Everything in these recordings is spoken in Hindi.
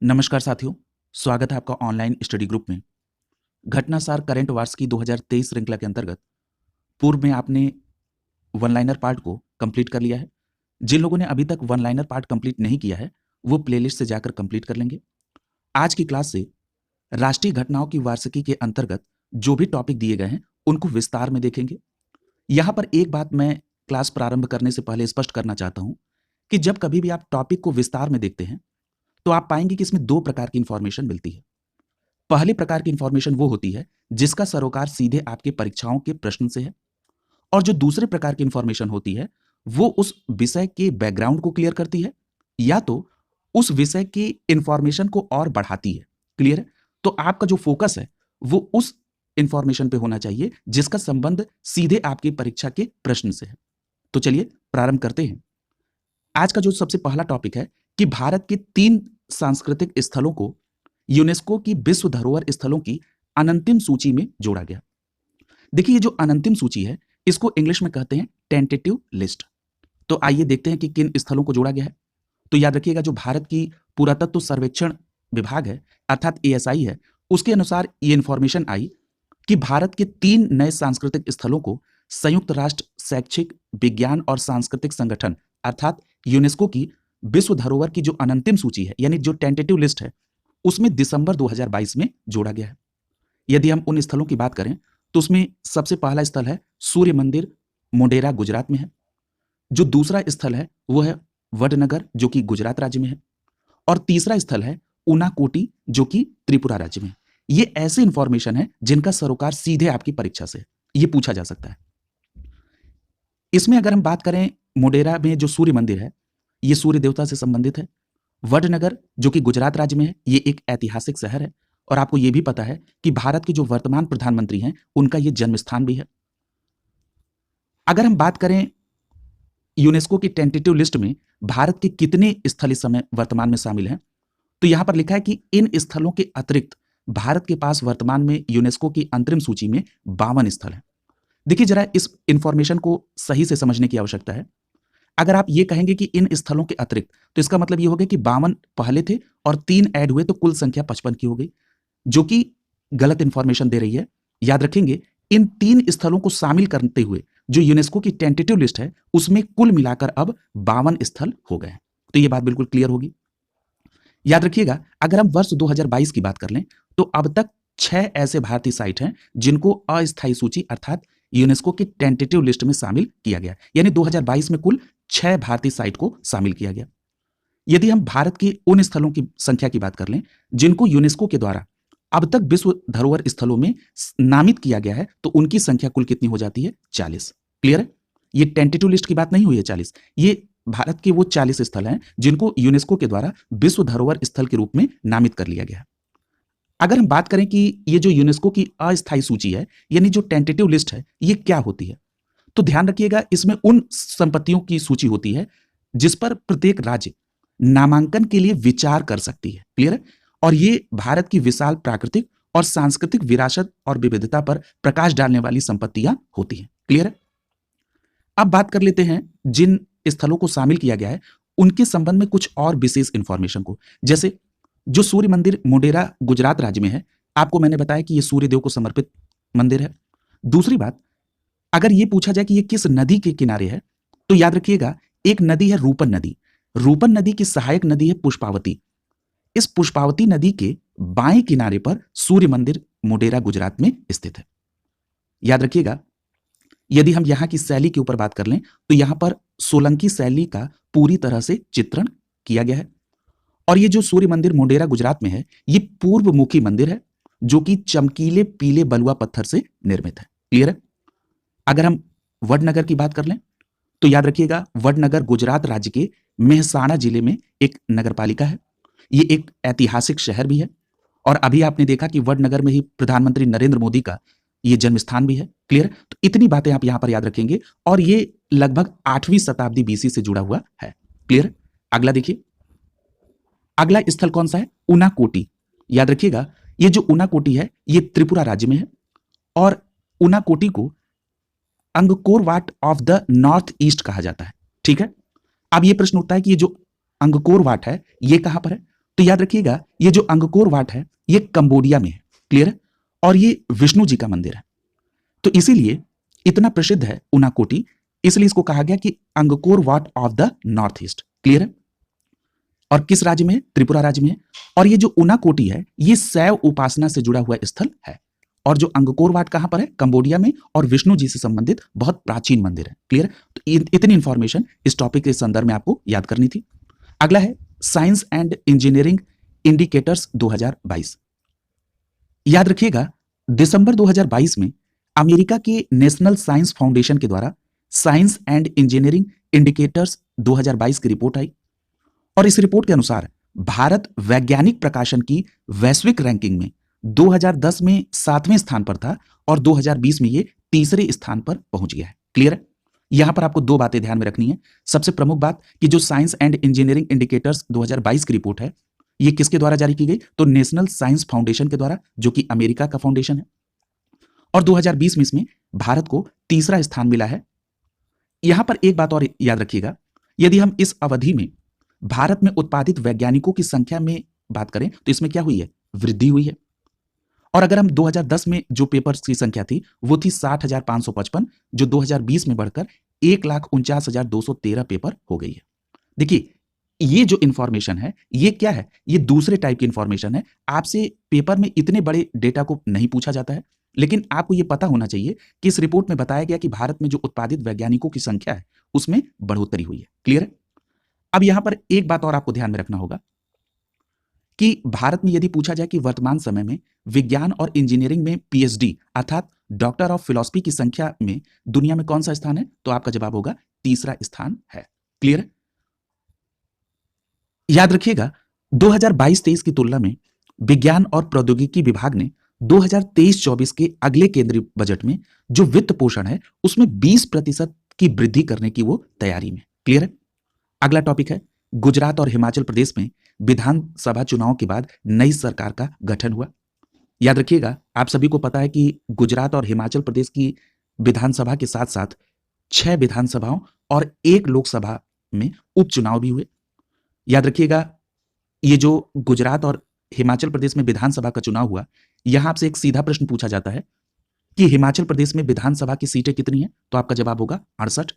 नमस्कार साथियों, स्वागत है आपका ऑनलाइन स्टडी ग्रुप में। घटनासार करंट वार्स की 2023 श्रृंखला के अंतर्गत पूर्व में आपने वन लाइनर पार्ट को कंप्लीट कर लिया है। जिन लोगों ने अभी तक वन लाइनर पार्ट कंप्लीट नहीं किया है, वो प्लेलिस्ट से जाकर कंप्लीट कर लेंगे। आज की क्लास से राष्ट्रीय घटनाओं की वार्षिकी के अंतर्गत जो भी टॉपिक दिए गए हैं, उनको विस्तार में देखेंगे। यहाँ पर एक बात मैं क्लास प्रारंभ करने से पहले स्पष्ट करना चाहता हूँ कि जब कभी भी आप टॉपिक को विस्तार में देखते हैं, तो आप पाएंगे कि इसमें दो प्रकार की इंफॉर्मेशन मिलती है। पहले प्रकार की इंफॉर्मेशन वो होती है जिसका सरोकार सीधे आपके परीक्षाओं के प्रश्न से है, और जो दूसरे प्रकार की इंफॉर्मेशन होती है वो उस विषय के बैकग्राउंड को क्लियर करती है या तो उस विषय की इंफॉर्मेशन को और बढ़ाती है। क्लियर है? तो आपका जो फोकस है वो उस इंफॉर्मेशन पे होना चाहिए जिसका संबंध सीधे आपकी परीक्षा के प्रश्न से है। तो चलिए प्रारंभ करते हैं। आज का जो सबसे पहला टॉपिक है कि भारत के 3 सांस्कृतिक स्थलों को यूनेस्को की विश्व धरोहर स्थलों की अनंतिम सूची में जोड़ा गया। देखिए, ये जो अनंतिम सूची है इसको इंग्लिश में कहते हैं टेंटेटिव लिस्ट। तो आइए देखते हैं कि किन स्थलों को जोड़ा गया है। तो याद रखिएगा, जो भारत की पुरातत्व सर्वेक्षण विभाग है अर्थात एएसआई है, उसके अनुसार ये इंफॉर्मेशन आई कि भारत के 3 नए सांस्कृतिक स्थलों को संयुक्त राष्ट्र शैक्षिक विज्ञान और सांस्कृतिक संगठन अर्थात यूनेस्को की विश्व धरोहर की जो अनंतिम सूची है यानी जो टेंटेटिव लिस्ट है उसमें दिसंबर 2022 में जोड़ा गया है। यदि हम उन स्थलों की बात करें तो उसमें सबसे पहला स्थल है सूर्य मंदिर, मोढेरा गुजरात में है। जो दूसरा स्थल है वो है वडनगर जो कि गुजरात राज्य में है, और तीसरा स्थल है उनाकोटी जो कि त्रिपुरा राज्य में है। ये ऐसे इंफॉर्मेशन है जिनका सरोकार सीधे आपकी परीक्षा से ये पूछा जा सकता है। इसमें अगर हम बात करें मोढेरा में जो सूर्य मंदिर है ये सूर्य देवता से संबंधित है। वडनगर जो कि गुजरात राज्य में है, ये एक ऐतिहासिक शहर है, और आपको ये भी पता है कि भारत के जो वर्तमान प्रधानमंत्री हैं उनका ये जन्म स्थान भी है। अगर हम बात करें यूनेस्को की टेंटेटिव लिस्ट में भारत के कितने स्थल इस समय वर्तमान में शामिल हैं, तो यहां पर लिखा है कि इन स्थलों के अतिरिक्त भारत के पास वर्तमान में यूनेस्को की अंतरिम सूची में 52 स्थल हैं। देखिए, जरा इस इंफॉर्मेशन को सही से समझने की आवश्यकता है। अगर आप ये कहेंगे कि इन स्थलों के अतिरिक्त, तो इसका मतलब ये हो गया कि 52 पहले थे और 3 ऐड हुए तो कुल संख्या 55 की हो गई, जो कि गलत इंफॉर्मेशन दे रही है। याद रखेंगे, इन 3 स्थलों को शामिल करते हुए जो यूनेस्को की टेंटेटिव लिस्ट है उसमें कुल मिलाकर अब 52 स्थल हो गए हैं। तो ये बात बिल्कुल क्लियर होगी। याद रखिएगा, अगर हम वर्ष 2022 की बात कर लें तो अब तक 6 ऐसे भारतीय साइट हैं जिनको अस्थायी सूची अर्थात यूनेस्को की टेंटेटिव लिस्ट में शामिल किया गया, यानी 2022 में कुल 6 भारतीय साइट को शामिल किया गया। यदि हम भारत के उन स्थलों की संख्या की बात कर लें जिनको यूनेस्को के द्वारा अब तक विश्व धरोहर स्थलों में नामित किया गया है, तो उनकी संख्या कुल कितनी हो जाती है? 40। क्लियर है? ये टेंटेटिव लिस्ट की बात नहीं हुई है 40, ये भारत के वो 40 स्थल हैं जिनको यूनेस्को के द्वारा विश्व धरोहर स्थल के रूप में नामित कर लिया गया है। अगर हम बात करें कि ये जो यूनेस्को की अस्थायी सूची है यानी जो टेंटेटिव लिस्ट है ये क्या होती है, तो ध्यान रखिएगा, इसमें उन संपत्तियों की सूची होती है जिस पर प्रत्येक राज्य नामांकन के लिए विचार कर सकती है। क्लियर है? और ये भारत की विशाल प्राकृतिक और सांस्कृतिक विरासत और विविधता पर प्रकाश डालने वाली संपत्तियां होती हैं। क्लियर है? अब बात कर लेते हैं जिन स्थलों को शामिल किया गया है उनके संबंध में कुछ और विशेष इंफॉर्मेशन को। जैसे जो सूर्य मंदिर मोढेरा गुजरात राज्य में है, आपको मैंने बताया कि यह सूर्यदेव को समर्पित मंदिर है। दूसरी बात, अगर यह पूछा जाए कि यह किस नदी के किनारे है, तो याद रखिएगा एक नदी है रूपन नदी। रूपन नदी की सहायक नदी है पुष्पावती। इस पुष्पावती नदी के बाएं किनारे पर सूर्य मंदिर मोढेरा गुजरात में स्थित है। याद रखिएगा, यदि हम यहां की शैली के ऊपर बात कर लें तो यहां पर सोलंकी शैली का पूरी तरह से चित्रण किया गया है। और ये जो सूर्य मंदिर मोढेरा गुजरात में है ये पूर्वमुखी मंदिर है जो कि चमकीले पीले बलुआ पत्थर से निर्मित है। क्लियर है? अगर हम वडनगर की बात कर लें तो याद रखिएगा वडनगर गुजरात राज्य के मेहसाणा जिले में एक नगरपालिका है। ये एक ऐतिहासिक शहर भी है, और अभी आपने देखा कि वडनगर में ही प्रधानमंत्री नरेंद्र मोदी का ये जन्म स्थान भी है। क्लियर? तो इतनी बातें आप यहां पर याद रखेंगे, और ये लगभग 8वीं शताब्दी बीसी से जुड़ा हुआ है। क्लियर? अगला देखिए, अगला स्थल कौन सा है? उनाकोटी। याद रखिएगा, ये जो उनाकोटी है ये त्रिपुरा राज्य में है, और उनाकोटी को Angkor Wat of the north east कहा जाता है। ठीक है? अब ये प्रश्न उठता है कि ये जो अंगकोर वाट है ये कहां पर है, तो याद रखिएगा, ये जो अंगकोर वाट है ये कंबोडिया में है, क्लियर है, और ये विष्णु जी का मंदिर है। तो इसीलिए इतना प्रसिद्ध है उनाकोटी, इसलिए इसको कहा गया कि Angkor Wat of the north east, clear है। और किस राज्य में? त्रिपुरा राज्य में। और ये जो उनाकोटी है ये शैव उपासना से जुड़ा हुआ स्थल है। और जो अंगकोर वाट कहां पर है? कंबोडिया में, और विष्णु जी से संबंधित बहुत प्राचीन मंदिर है, क्लियर। तो इतनी इंफॉर्मेशन इस टॉपिक के संदर्भ में आपको याद करनी थी। अगला है साइंस एंड इंजीनियरिंग इंडिकेटर्स 2022। याद रखिएगा, दिसंबर 2022 में अमेरिका के नेशनल साइंस फाउंडेशन के द्वारा साइंस एंड इंजीनियरिंग इंडिकेटर्स 2022 की रिपोर्ट आई, और इस रिपोर्ट के अनुसार भारत वैज्ञानिक प्रकाशन की वैश्विक रैंकिंग में 2010 में 7वें स्थान पर था और 2020 में ये तीसरे स्थान पर पहुंच गया है, क्लियर है। यहां पर आपको दो बातें ध्यान में रखनी है। सबसे प्रमुख बात कि जो साइंस एंड इंजीनियरिंग इंडिकेटर्स 2022 की रिपोर्ट है ये किसके द्वारा जारी की गई? तो नेशनल साइंस फाउंडेशन के द्वारा, जो कि अमेरिका का फाउंडेशन है, और 2020 में इसमें भारत को तीसरा स्थान मिला है। यहां पर एक बात और याद रखिएगा, यदि हम इस अवधि में भारत में उत्पादित वैज्ञानिकों की संख्या में बात करें तो इसमें क्या हुई है? वृद्धि हुई है। और अगर हम 2010 में जो पेपर्स की संख्या थी वो थी 60,555, जो 2020 में बढ़कर 1,49,213 पेपर हो गई है। देखिए, ये जो इंफॉर्मेशन है ये क्या है? ये दूसरे टाइप की इंफॉर्मेशन है। आपसे पेपर में इतने बड़े डेटा को नहीं पूछा जाता है, लेकिन आपको ये पता होना चाहिए कि इस रिपोर्ट में बताया गया कि भारत में जो उत्पादित वैज्ञानिकों की संख्या है उसमें बढ़ोतरी हुई है, क्लियर है। अब यहां पर एक बात और आपको ध्यान में रखना होगा कि भारत में यदि पूछा जाए कि वर्तमान समय में विज्ञान और इंजीनियरिंग में पीएचडी अर्थात डॉक्टर ऑफ फिलॉसफी की संख्या में दुनिया में कौन सा स्थान है? तो आपका जवाब होगा तीसरा स्थान है, क्लियर है। याद रखिएगा, 2022-23 की तुलना में विज्ञान और प्रौद्योगिकी विभाग ने 2023-24 के अगले केंद्रीय बजट में जो वित्त पोषण है उसमें 20% की वृद्धि करने की वो तैयारी में, क्लियर है। अगला टॉपिक है गुजरात और हिमाचल प्रदेश में विधानसभा चुनाव के बाद नई सरकार का गठन हुआ। याद रखिएगा, आप सभी को पता है कि गुजरात और हिमाचल प्रदेश की विधानसभा के साथ साथ 6 विधानसभाओं और 1 लोकसभा में उपचुनाव भी हुए। याद रखिएगा, ये जो गुजरात और हिमाचल प्रदेश में विधानसभा का चुनाव हुआ, यहां आपसे एक सीधा प्रश्न पूछा जाता है कि हिमाचल प्रदेश में विधानसभा की सीटें कितनी हैं? तो आपका जवाब होगा 68।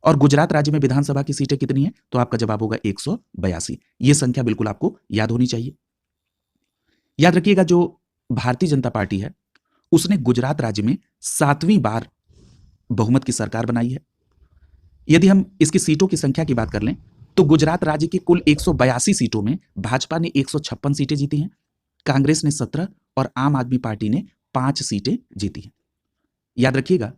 और गुजरात राज्य में विधानसभा की सीटें कितनी हैं? तो आपका जवाब होगा 182। ये संख्या बिल्कुल आपको याद होनी चाहिए। याद रखिएगा, जो भारतीय जनता पार्टी है उसने गुजरात राज्य में 7वीं बार बहुमत की सरकार बनाई है। यदि हम इसकी सीटों की संख्या की बात कर लें तो गुजरात राज्य की कुल 182 सीटों में भाजपा ने 156 सीटें जीती हैं, कांग्रेस ने 17 और आम आदमी पार्टी ने 5 सीटें जीती हैं। याद रखिएगा,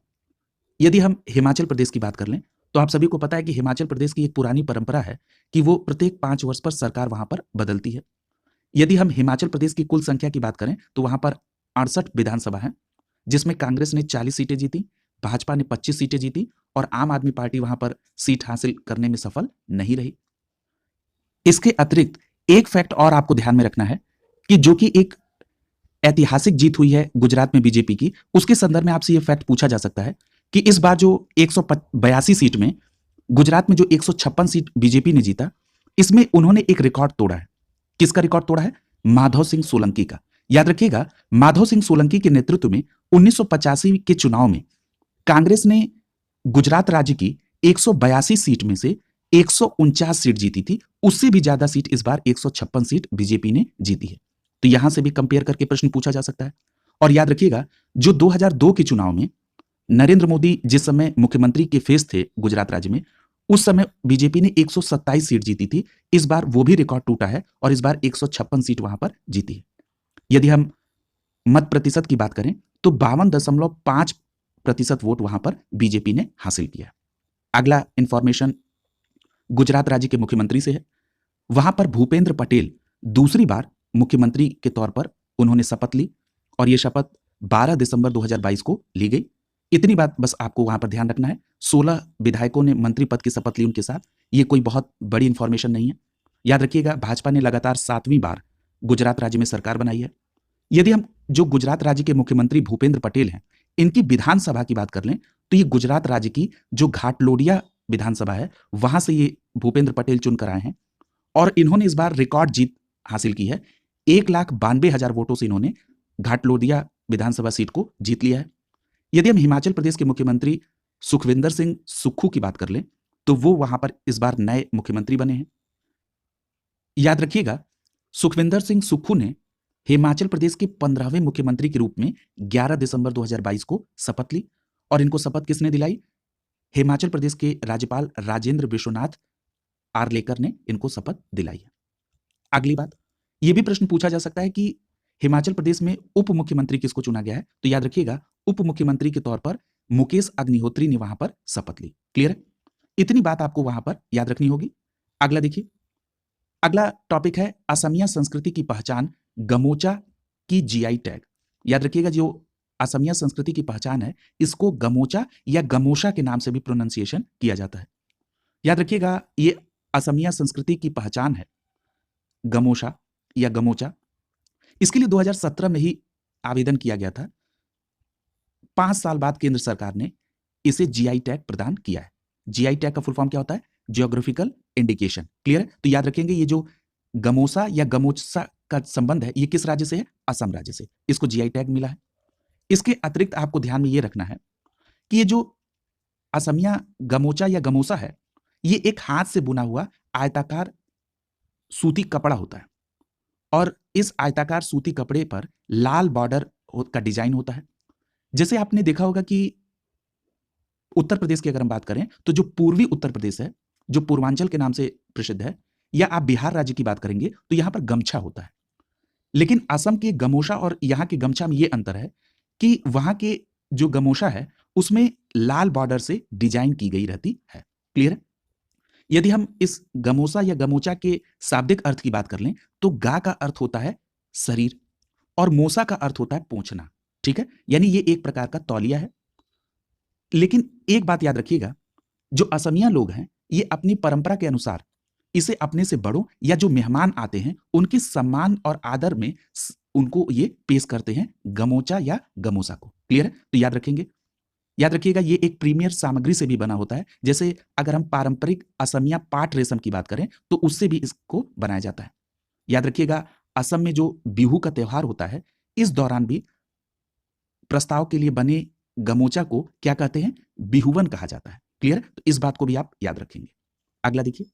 यदि हम हिमाचल प्रदेश की बात कर लें तो आप सभी को पता है कि हिमाचल प्रदेश की एक पुरानी परंपरा है कि वो प्रत्येक 5 वर्ष पर सरकार वहां पर बदलती है। यदि हम हिमाचल प्रदेश की कुल संख्या की बात करें तो वहां पर 68 विधानसभा है, जिसमें कांग्रेस ने 40 सीटें जीती, भाजपा ने 25 सीटें जीती और आम आदमी पार्टी वहां पर सीट हासिल करने में सफल नहीं रही। इसके अतिरिक्त एक फैक्ट और आपको ध्यान में रखना है कि जो कि एक ऐतिहासिक जीत हुई है गुजरात में बीजेपी की, उसके संदर्भ में आपसे यह फैक्ट पूछा जा सकता है कि इस बार जो 182 सीट में गुजरात में जो 156 सीट बीजेपी ने जीता, इसमें उन्होंने एक रिकॉर्ड तोड़ा है। किसका रिकॉर्ड तोड़ा है? माधव सिंह सोलंकी का। याद रखिएगा, माधव सिंह सोलंकी के नेतृत्व में 1985 के चुनाव में कांग्रेस ने गुजरात राज्य की 182 सीट में से 149 सीट जीती थी, उससे भी ज्यादा सीट इस बार 156 सीट बीजेपी ने जीती है। तो यहां से भी कंपेयर करके प्रश्न पूछा जा सकता है। और याद रखिएगा, जो 2002 के चुनाव में नरेंद्र मोदी जिस समय मुख्यमंत्री के फेस थे गुजरात राज्य में, उस समय बीजेपी ने 127 सीट जीती थी। इस बार वो भी रिकॉर्ड टूटा है और इस बार 156 सीट वहां पर जीती है। यदि हम मत प्रतिशत की बात करें तो 52.5% वोट वहां पर बीजेपी ने हासिल किया। अगला इंफॉर्मेशन गुजरात राज्य के मुख्यमंत्री से है। वहां पर भूपेंद्र पटेल दूसरी बार मुख्यमंत्री के तौर पर उन्होंने शपथ ली और यह शपथ 12 दिसंबर 2022 को ली गई। इतनी बात बस आपको वहां पर ध्यान रखना है। 16 विधायकों ने मंत्री पद की शपथ ली उनके साथ। ये कोई बहुत बड़ी इंफॉर्मेशन नहीं है। याद रखिएगा, भाजपा ने लगातार 7वीं बार गुजरात राज्य में सरकार बनाई है। यदि हम जो गुजरात राज्य के मुख्यमंत्री भूपेंद्र पटेल हैं, इनकी विधानसभा की बात कर लें तो ये गुजरात राज्य की जो घाटलोडिया विधानसभा है वहां से ये भूपेंद्र पटेल चुनकर आए हैं और इन्होंने इस बार रिकॉर्ड जीत हासिल की है। 1,92,000 वोटों से इन्होंने घाटलोदिया विधानसभा सीट को जीत लिया है। यदि हम हिमाचल प्रदेश के मुख्यमंत्री सुखविंदर सिंह सुक्खू की बात कर लें तो वो वहां पर इस बार नए मुख्यमंत्री बने हैं। याद रखिएगा, सुखविंदर सिंह सुक्खू ने हिमाचल प्रदेश के 15वें मुख्यमंत्री के रूप में 11 दिसंबर 2022 को शपथ ली और इनको शपथ किसने दिलाई? हिमाचल प्रदेश के राज्यपाल राजेंद्र विश्वनाथ आर्लेकर ने इनको शपथ दिलाई है। अगली बात, यह भी प्रश्न पूछा जा सकता है कि हिमाचल प्रदेश में उप मुख्यमंत्री किसको चुना गया है? तो याद रखिएगा, उप मुख्यमंत्री के तौर पर मुकेश अग्निहोत्री ने वहां पर शपथ ली। क्लियर है? इतनी बात आपको वहां पर याद रखनी होगी। अगला देखिए, अगला टॉपिक है असमिया संस्कृति की पहचान गमोचा की जीआई टैग। याद रखिएगा, जो असमिया संस्कृति की पहचान है इसको गमोचा या गमोशा के नाम से भी प्रोनाउंसिएशन किया जाता है। याद रखिएगा, ये असमिया संस्कृति की पहचान है गमोशा या गमोचा। इसके लिए 2017 में ही आवेदन किया गया था। 5 साल बाद केंद्र सरकार ने इसे जीआई टैग प्रदान किया है। जीआई टैग का फुल फॉर्म क्या होता है? Geographical indication. क्लियर है? तो याद रखेंगे, ये जो गमोसा या गमोचा का संबंध है ये किस राज्य से है? असम राज्य से। इसको जीआई टैग मिला है। इसके अतिरिक्त आपको ध्यान में ये रखना है कि ये जो असमिया गमोचा या गमोसा है ये एक हाथ से बुना हुआ आयताकार सूती कपड़ा होता है और इस आयताकार सूती कपड़े पर लाल बॉर्डर का डिजाइन होता है। जैसे आपने देखा होगा कि उत्तर प्रदेश की अगर हम बात करें तो जो पूर्वी उत्तर प्रदेश है, जो पूर्वांचल के नाम से प्रसिद्ध है, या आप बिहार राज्य की बात करेंगे तो यहां पर गमछा होता है। लेकिन असम के गमोशा और यहां के गमछा में यह अंतर है कि वहां के जो गमोशा है उसमें लाल बॉर्डर से डिजाइन की गई रहती है। क्लियर है? यदि हम इस गमोसा या गमोचा के शाब्दिक अर्थ की बात कर लें तो गा का अर्थ होता है शरीर और मोसा का अर्थ होता है पोंछना। ठीक है? यानी ये एक प्रकार का तौलिया है। लेकिन एक बात याद रखिएगा, जो असमिया लोग हैं ये अपनी परंपरा के अनुसार इसे अपने से बड़ों या जो मेहमान आते हैं उनके सम्मान और आदर में उनको ये पेश करते हैं गमोचा या गमोसा को। क्लियर है? तो याद रखिएगा, ये एक प्रीमियर सामग्री से भी बना होता है। जैसे अगर हम पारंपरिक असमिया पाट रेशम की बात करें तो उससे भी इसको बनाया जाता है। याद रखिएगा, असम में जो बिहू का त्योहार होता है इस दौरान भी प्रस्ताव के लिए बने गमोचा को क्या कहते हैं? बिहुवन कहा जाता है। क्लियर? तो इस बात को भी आप याद रखेंगे। अगला देखिए,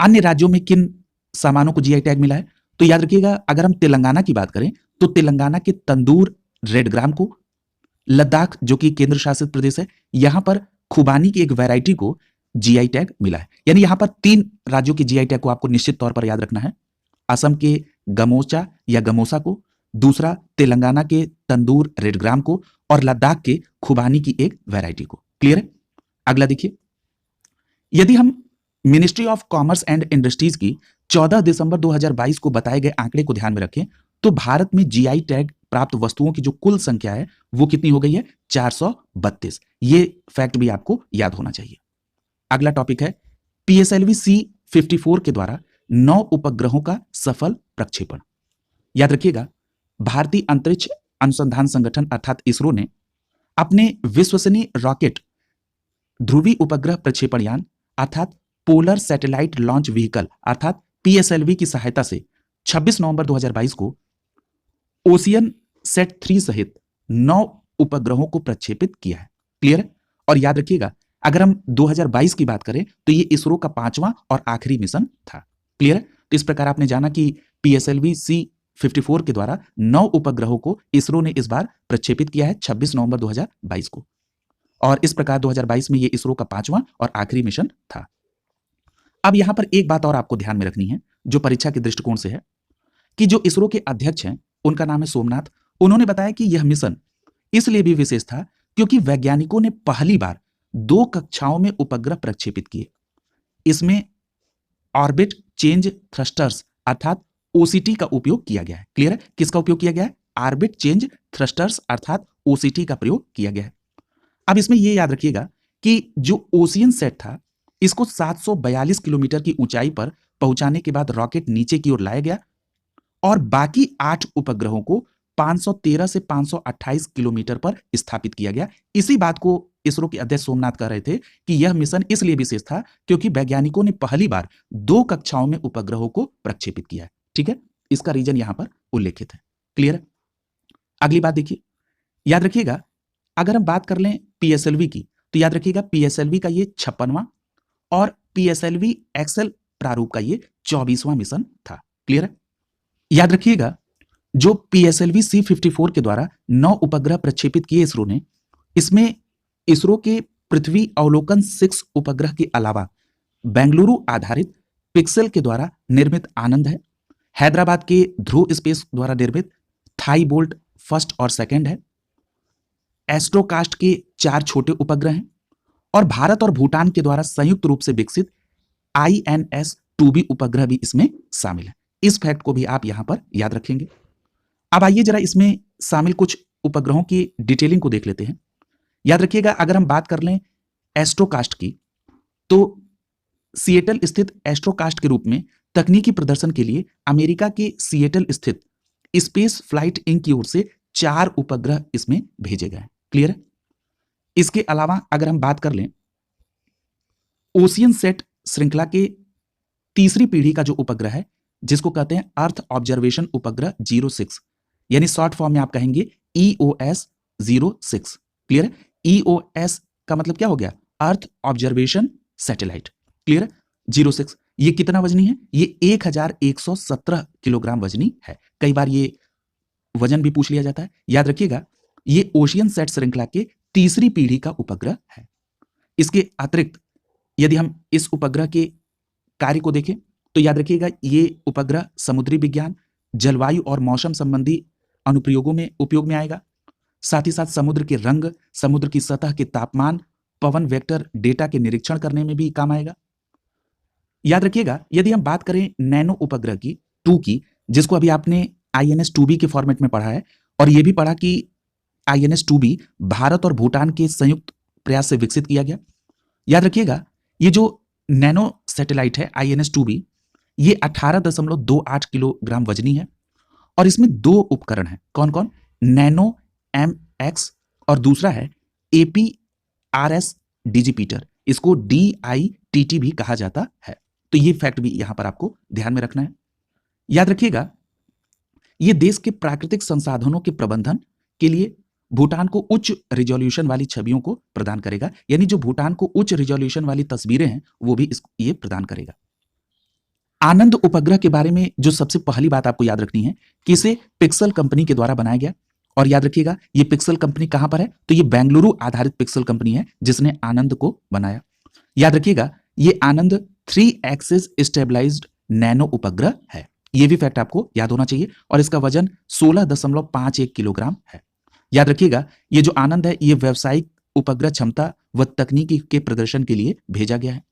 अन्य राज्यों में किन सामानों को जीआई टैग मिला है? तो याद रखिएगा, अगर हम तेलंगाना की बात करें तो तेलंगाना के तंदूर रेड ग्राम को, लद्दाख जो कि केंद्र शासित प्रदेश है यहां पर खुबानी की एक वैरायटी को जीआई टैग मिला है। यानी यहां पर 3 राज्यों की जीआई टैग को आपको निश्चित तौर पर याद रखना है। असम के गमोचा या गमोसा को, दूसरा तेलंगाना के तंदूर रेड ग्राम को और लद्दाख के खुबानी की एक वैरायटी को। क्लियर है? अगला देखिए, यदि हम ministry of commerce and industries की 14 दिसंबर 2022 को बताए गए आंकड़े को ध्यान में रखें तो भारत में जीआई टैग प्राप्त वस्तुओं की जो कुल संख्या है वो कितनी हो गई है? 432। ये फैक्ट भी आपको याद होना चाहिए। अगला टॉपिक है पीएसएलवी C-54 के द्वारा 9 उपग्रहों का सफल प्रक्षेपण। याद रखिएगा, भारतीय अंतरिक्ष अनुसंधान संगठन अर्थात इसरो ने अपने विश्वसनीय रॉकेट ध्रुवी उपग्रह प्रक्षेपण यान अर्थात पोलर सैटेलाइट लॉन्च व्हीकल अर्थात पीएसएलवी की सहायता से 26 नवंबर 2022 को ओशियन सेट 3 सहित 9 उपग्रहों को प्रक्षेपित किया है। क्लियर है? और याद रखिएगा, अगर हम 2022 की बात करें तो ये इसरो का 5वां और आखिरी मिशन था। क्लियर है? तो इस प्रकार आपने जाना कि पीएसएलवी C-54 के द्वारा 9 उपग्रहों को इसरो ने इस बार प्रक्षेपित किया है 26 नवंबर 2022 को, और इस प्रकार 2022 में ये इसरो का 5वां और आखिरी मिशन था। अब यहां पर एक बात और आपको ध्यान में रखनी है जो परीक्षा के दृष्टिकोण से है कि जो इसरो के अध्यक्ष हैं उनका नाम है सोमनाथ। उन्होंने बताया कि यह मिशन इसलिए भी विशेष था क्योंकि वैज्ञानिकों ने पहली बार 2 कक्षाओं में उपग्रह प्रक्षेपित किए। इसमें ऑर्बिट चेंज थ्रस्टर्स अर्थात ओसीटी का उपयोग किया गया है। क्लियर है? किसका उपयोग किया गया है? ऑर्बिट चेंज थ्रस्टर्स अर्थात ओसीटी का प्रयोग किया गया है। अब इसमें यह याद रखिएगा कि जो ओशियन सेट था इसको 742 किलोमीटर की ऊंचाई पर पहुंचाने के बाद रॉकेट नीचे की ओर लाया गया और बाकी 8 उपग्रहों को 513 से 528 किलोमीटर पर स्थापित किया गया। इसी बात को इसरो के अध्यक्ष सोमनाथ कह रहे थे कि यह मिशन इसलिए विशेष था क्योंकि वैज्ञानिकों ने पहली बार 2 कक्षाओं में उपग्रहों को प्रक्षेपित किया है। ठीक है, इसका रीजन यहां पर उल्लेखित है। क्लियर है? अगली बात देखिए, याद रखिएगा, अगर हम बात कर लें पीएसएलवी की, तो याद रखिएगा पीएसएलवी का ये 56वां और पीएसएलवी एक्सएल प्रारूप का ये 24वां मिशन था। क्लियर है? याद रखिएगा, जो पीएसएलवी C-54 के द्वारा 9 उपग्रह प्रक्षेपित किए इसरो ने, इसमें इसरो के पृथ्वी अवलोकन 6 उपग्रह के अलावा बेंगलुरु आधारित पिक्सेल के द्वारा निर्मित आनंद है, हैदराबाद के ध्रुव स्पेस द्वारा निर्मित थाईबोल्ट फर्स्ट और सेकंड है, एस्ट्रोकास्ट के 4 छोटे उपग्रह हैं और भारत और भूटान के द्वारा संयुक्त रूप से विकसित INS-2B उपग्रह भी इसमें शामिल है। इस फैक्ट को भी आप यहां पर याद रखेंगे। अब आइए जरा इसमें शामिल कुछ उपग्रहों की डिटेलिंग को देख लेते हैं। याद रखिएगा, अगर हम बात कर लें एस्ट्रोकास्ट की, तो सिएटल स्थित एस्ट्रोकास्ट के रूप में तकनीकी प्रदर्शन के लिए अमेरिका के सिएटल स्थित स्पेस फ्लाइट इंक की ओर से 4 उपग्रह इसमें भेजे गए। क्लियर है? इसके अलावा अगर हम बात कर लें ओशियन सेट श्रृंखला के तीसरी पीढ़ी का जो उपग्रह है, जिसको कहते हैं अर्थ ऑब्जर्वेशन उपग्रह 06, यानी शॉर्ट फॉर्म में आप कहेंगे EOS 06। क्लियर है? EOS का मतलब क्या हो गया? Earth observation satellite. क्लियर है? 06 ये कितना वजनी है? ये 1117 किलोग्राम वजनी है। कई बार ये वजन भी पूछ लिया जाता है। याद रखिएगा, ये ओशियन सेट श्रृंखला के तीसरी पीढ़ी का उपग्रह है। इसके अतिरिक्त यदि हम इस उपग्रह के कार्य को देखें, तो याद रखिएगा, ये उपग्रह समुद्री विज्ञान, जलवायु और मौसम संबंधी अनुप्रयोगों में उपयोग में आएगा। साथ ही साथ समुद्र के रंग, समुद्र की सतह के तापमान, पवन वेक्टर डेटा के निरीक्षण करने में भी काम आएगा। याद रखिएगा, यदि हम बात करें नैनो उपग्रह की 2 की, जिसको अभी आपने INS-2B के फॉर्मेट में पढ़ा है, और यह भी पढ़ा कि INS-2B भारत और भूटान के संयुक्त प्रयास से विकसित किया गया। याद रखिएगा, ये जो नैनो सैटेलाइट है INS-2B, ये 18.28 किलोग्राम वजनी है और इसमें 2 उपकरण हैं। कौन कौन? नैनो MX और दूसरा है APRS डिजिपीटर, इसको DITT भी कहा जाता है। तो ये फैक्ट भी यहां पर आपको ध्यान में रखना है। याद रखिएगा, ये देश के प्राकृतिक संसाधनों के प्रबंधन के लिए भूटान को उच्च रिजोल्यूशन वाली छवियों को प्रदान करेगा, यानी जो भूटान को उच्च रिजोल्यूशन वाली तस्वीरें हैं वो भी ये प्रदान करेगा। आनंद उपग्रह के बारे में जो सबसे पहली बात आपको याद रखनी है कि इसे पिक्सेल कंपनी के द्वारा बनाया गया। और याद रखिएगा, ये पिक्सेल कंपनी कहां पर है? तो ये बेंगलुरु आधारित पिक्सेल कंपनी है जिसने आनंद को बनाया। याद रखिएगा, ये आनंद 3 एक्सिस स्टेबलाइज्ड नैनो उपग्रह है। ये भी फैक्ट आपको याद होना चाहिए। और इसका वजन 16.51 किलोग्राम है। याद रखिएगा, ये जो आनंद है, ये व्यावसायिक उपग्रह क्षमता व तकनीकी के प्रदर्शन के लिए भेजा गया है।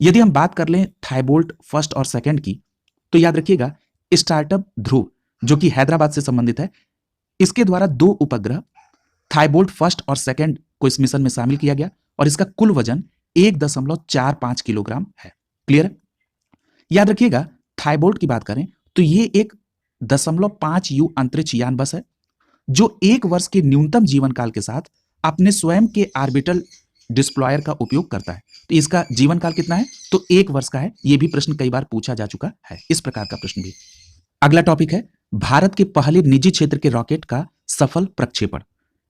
यदि हम बात कर लें थाईबोल्ट फर्स्ट और सेकंड की, तो याद रखिएगा, स्टार्टअप ध्रुव जो कि हैदराबाद से संबंधित है, इसके द्वारा 2 उपग्रह थाईबोल्ट फर्स्ट और सेकंड को इस मिशन में शामिल किया गया और इसका कुल वजन 1.45 किलोग्राम है। क्लियर है? याद रखिएगा, थाईबोल्ट की बात करें तो ये एक 0.5U अंतरिक्ष यान बस है जो 1 वर्ष के न्यूनतम जीवन काल के साथ अपने स्वयं के ऑर्बिटल डिस्प्लॉयर का उपयोग करता है। तो इसका जीवन काल कितना है? तो 1 वर्ष का है। यह भी प्रश्न कई बार पूछा जा चुका है, इस प्रकार का प्रश्न भी। अगला टॉपिक है भारत के पहले निजी क्षेत्र के रॉकेट का सफल प्रक्षेपण।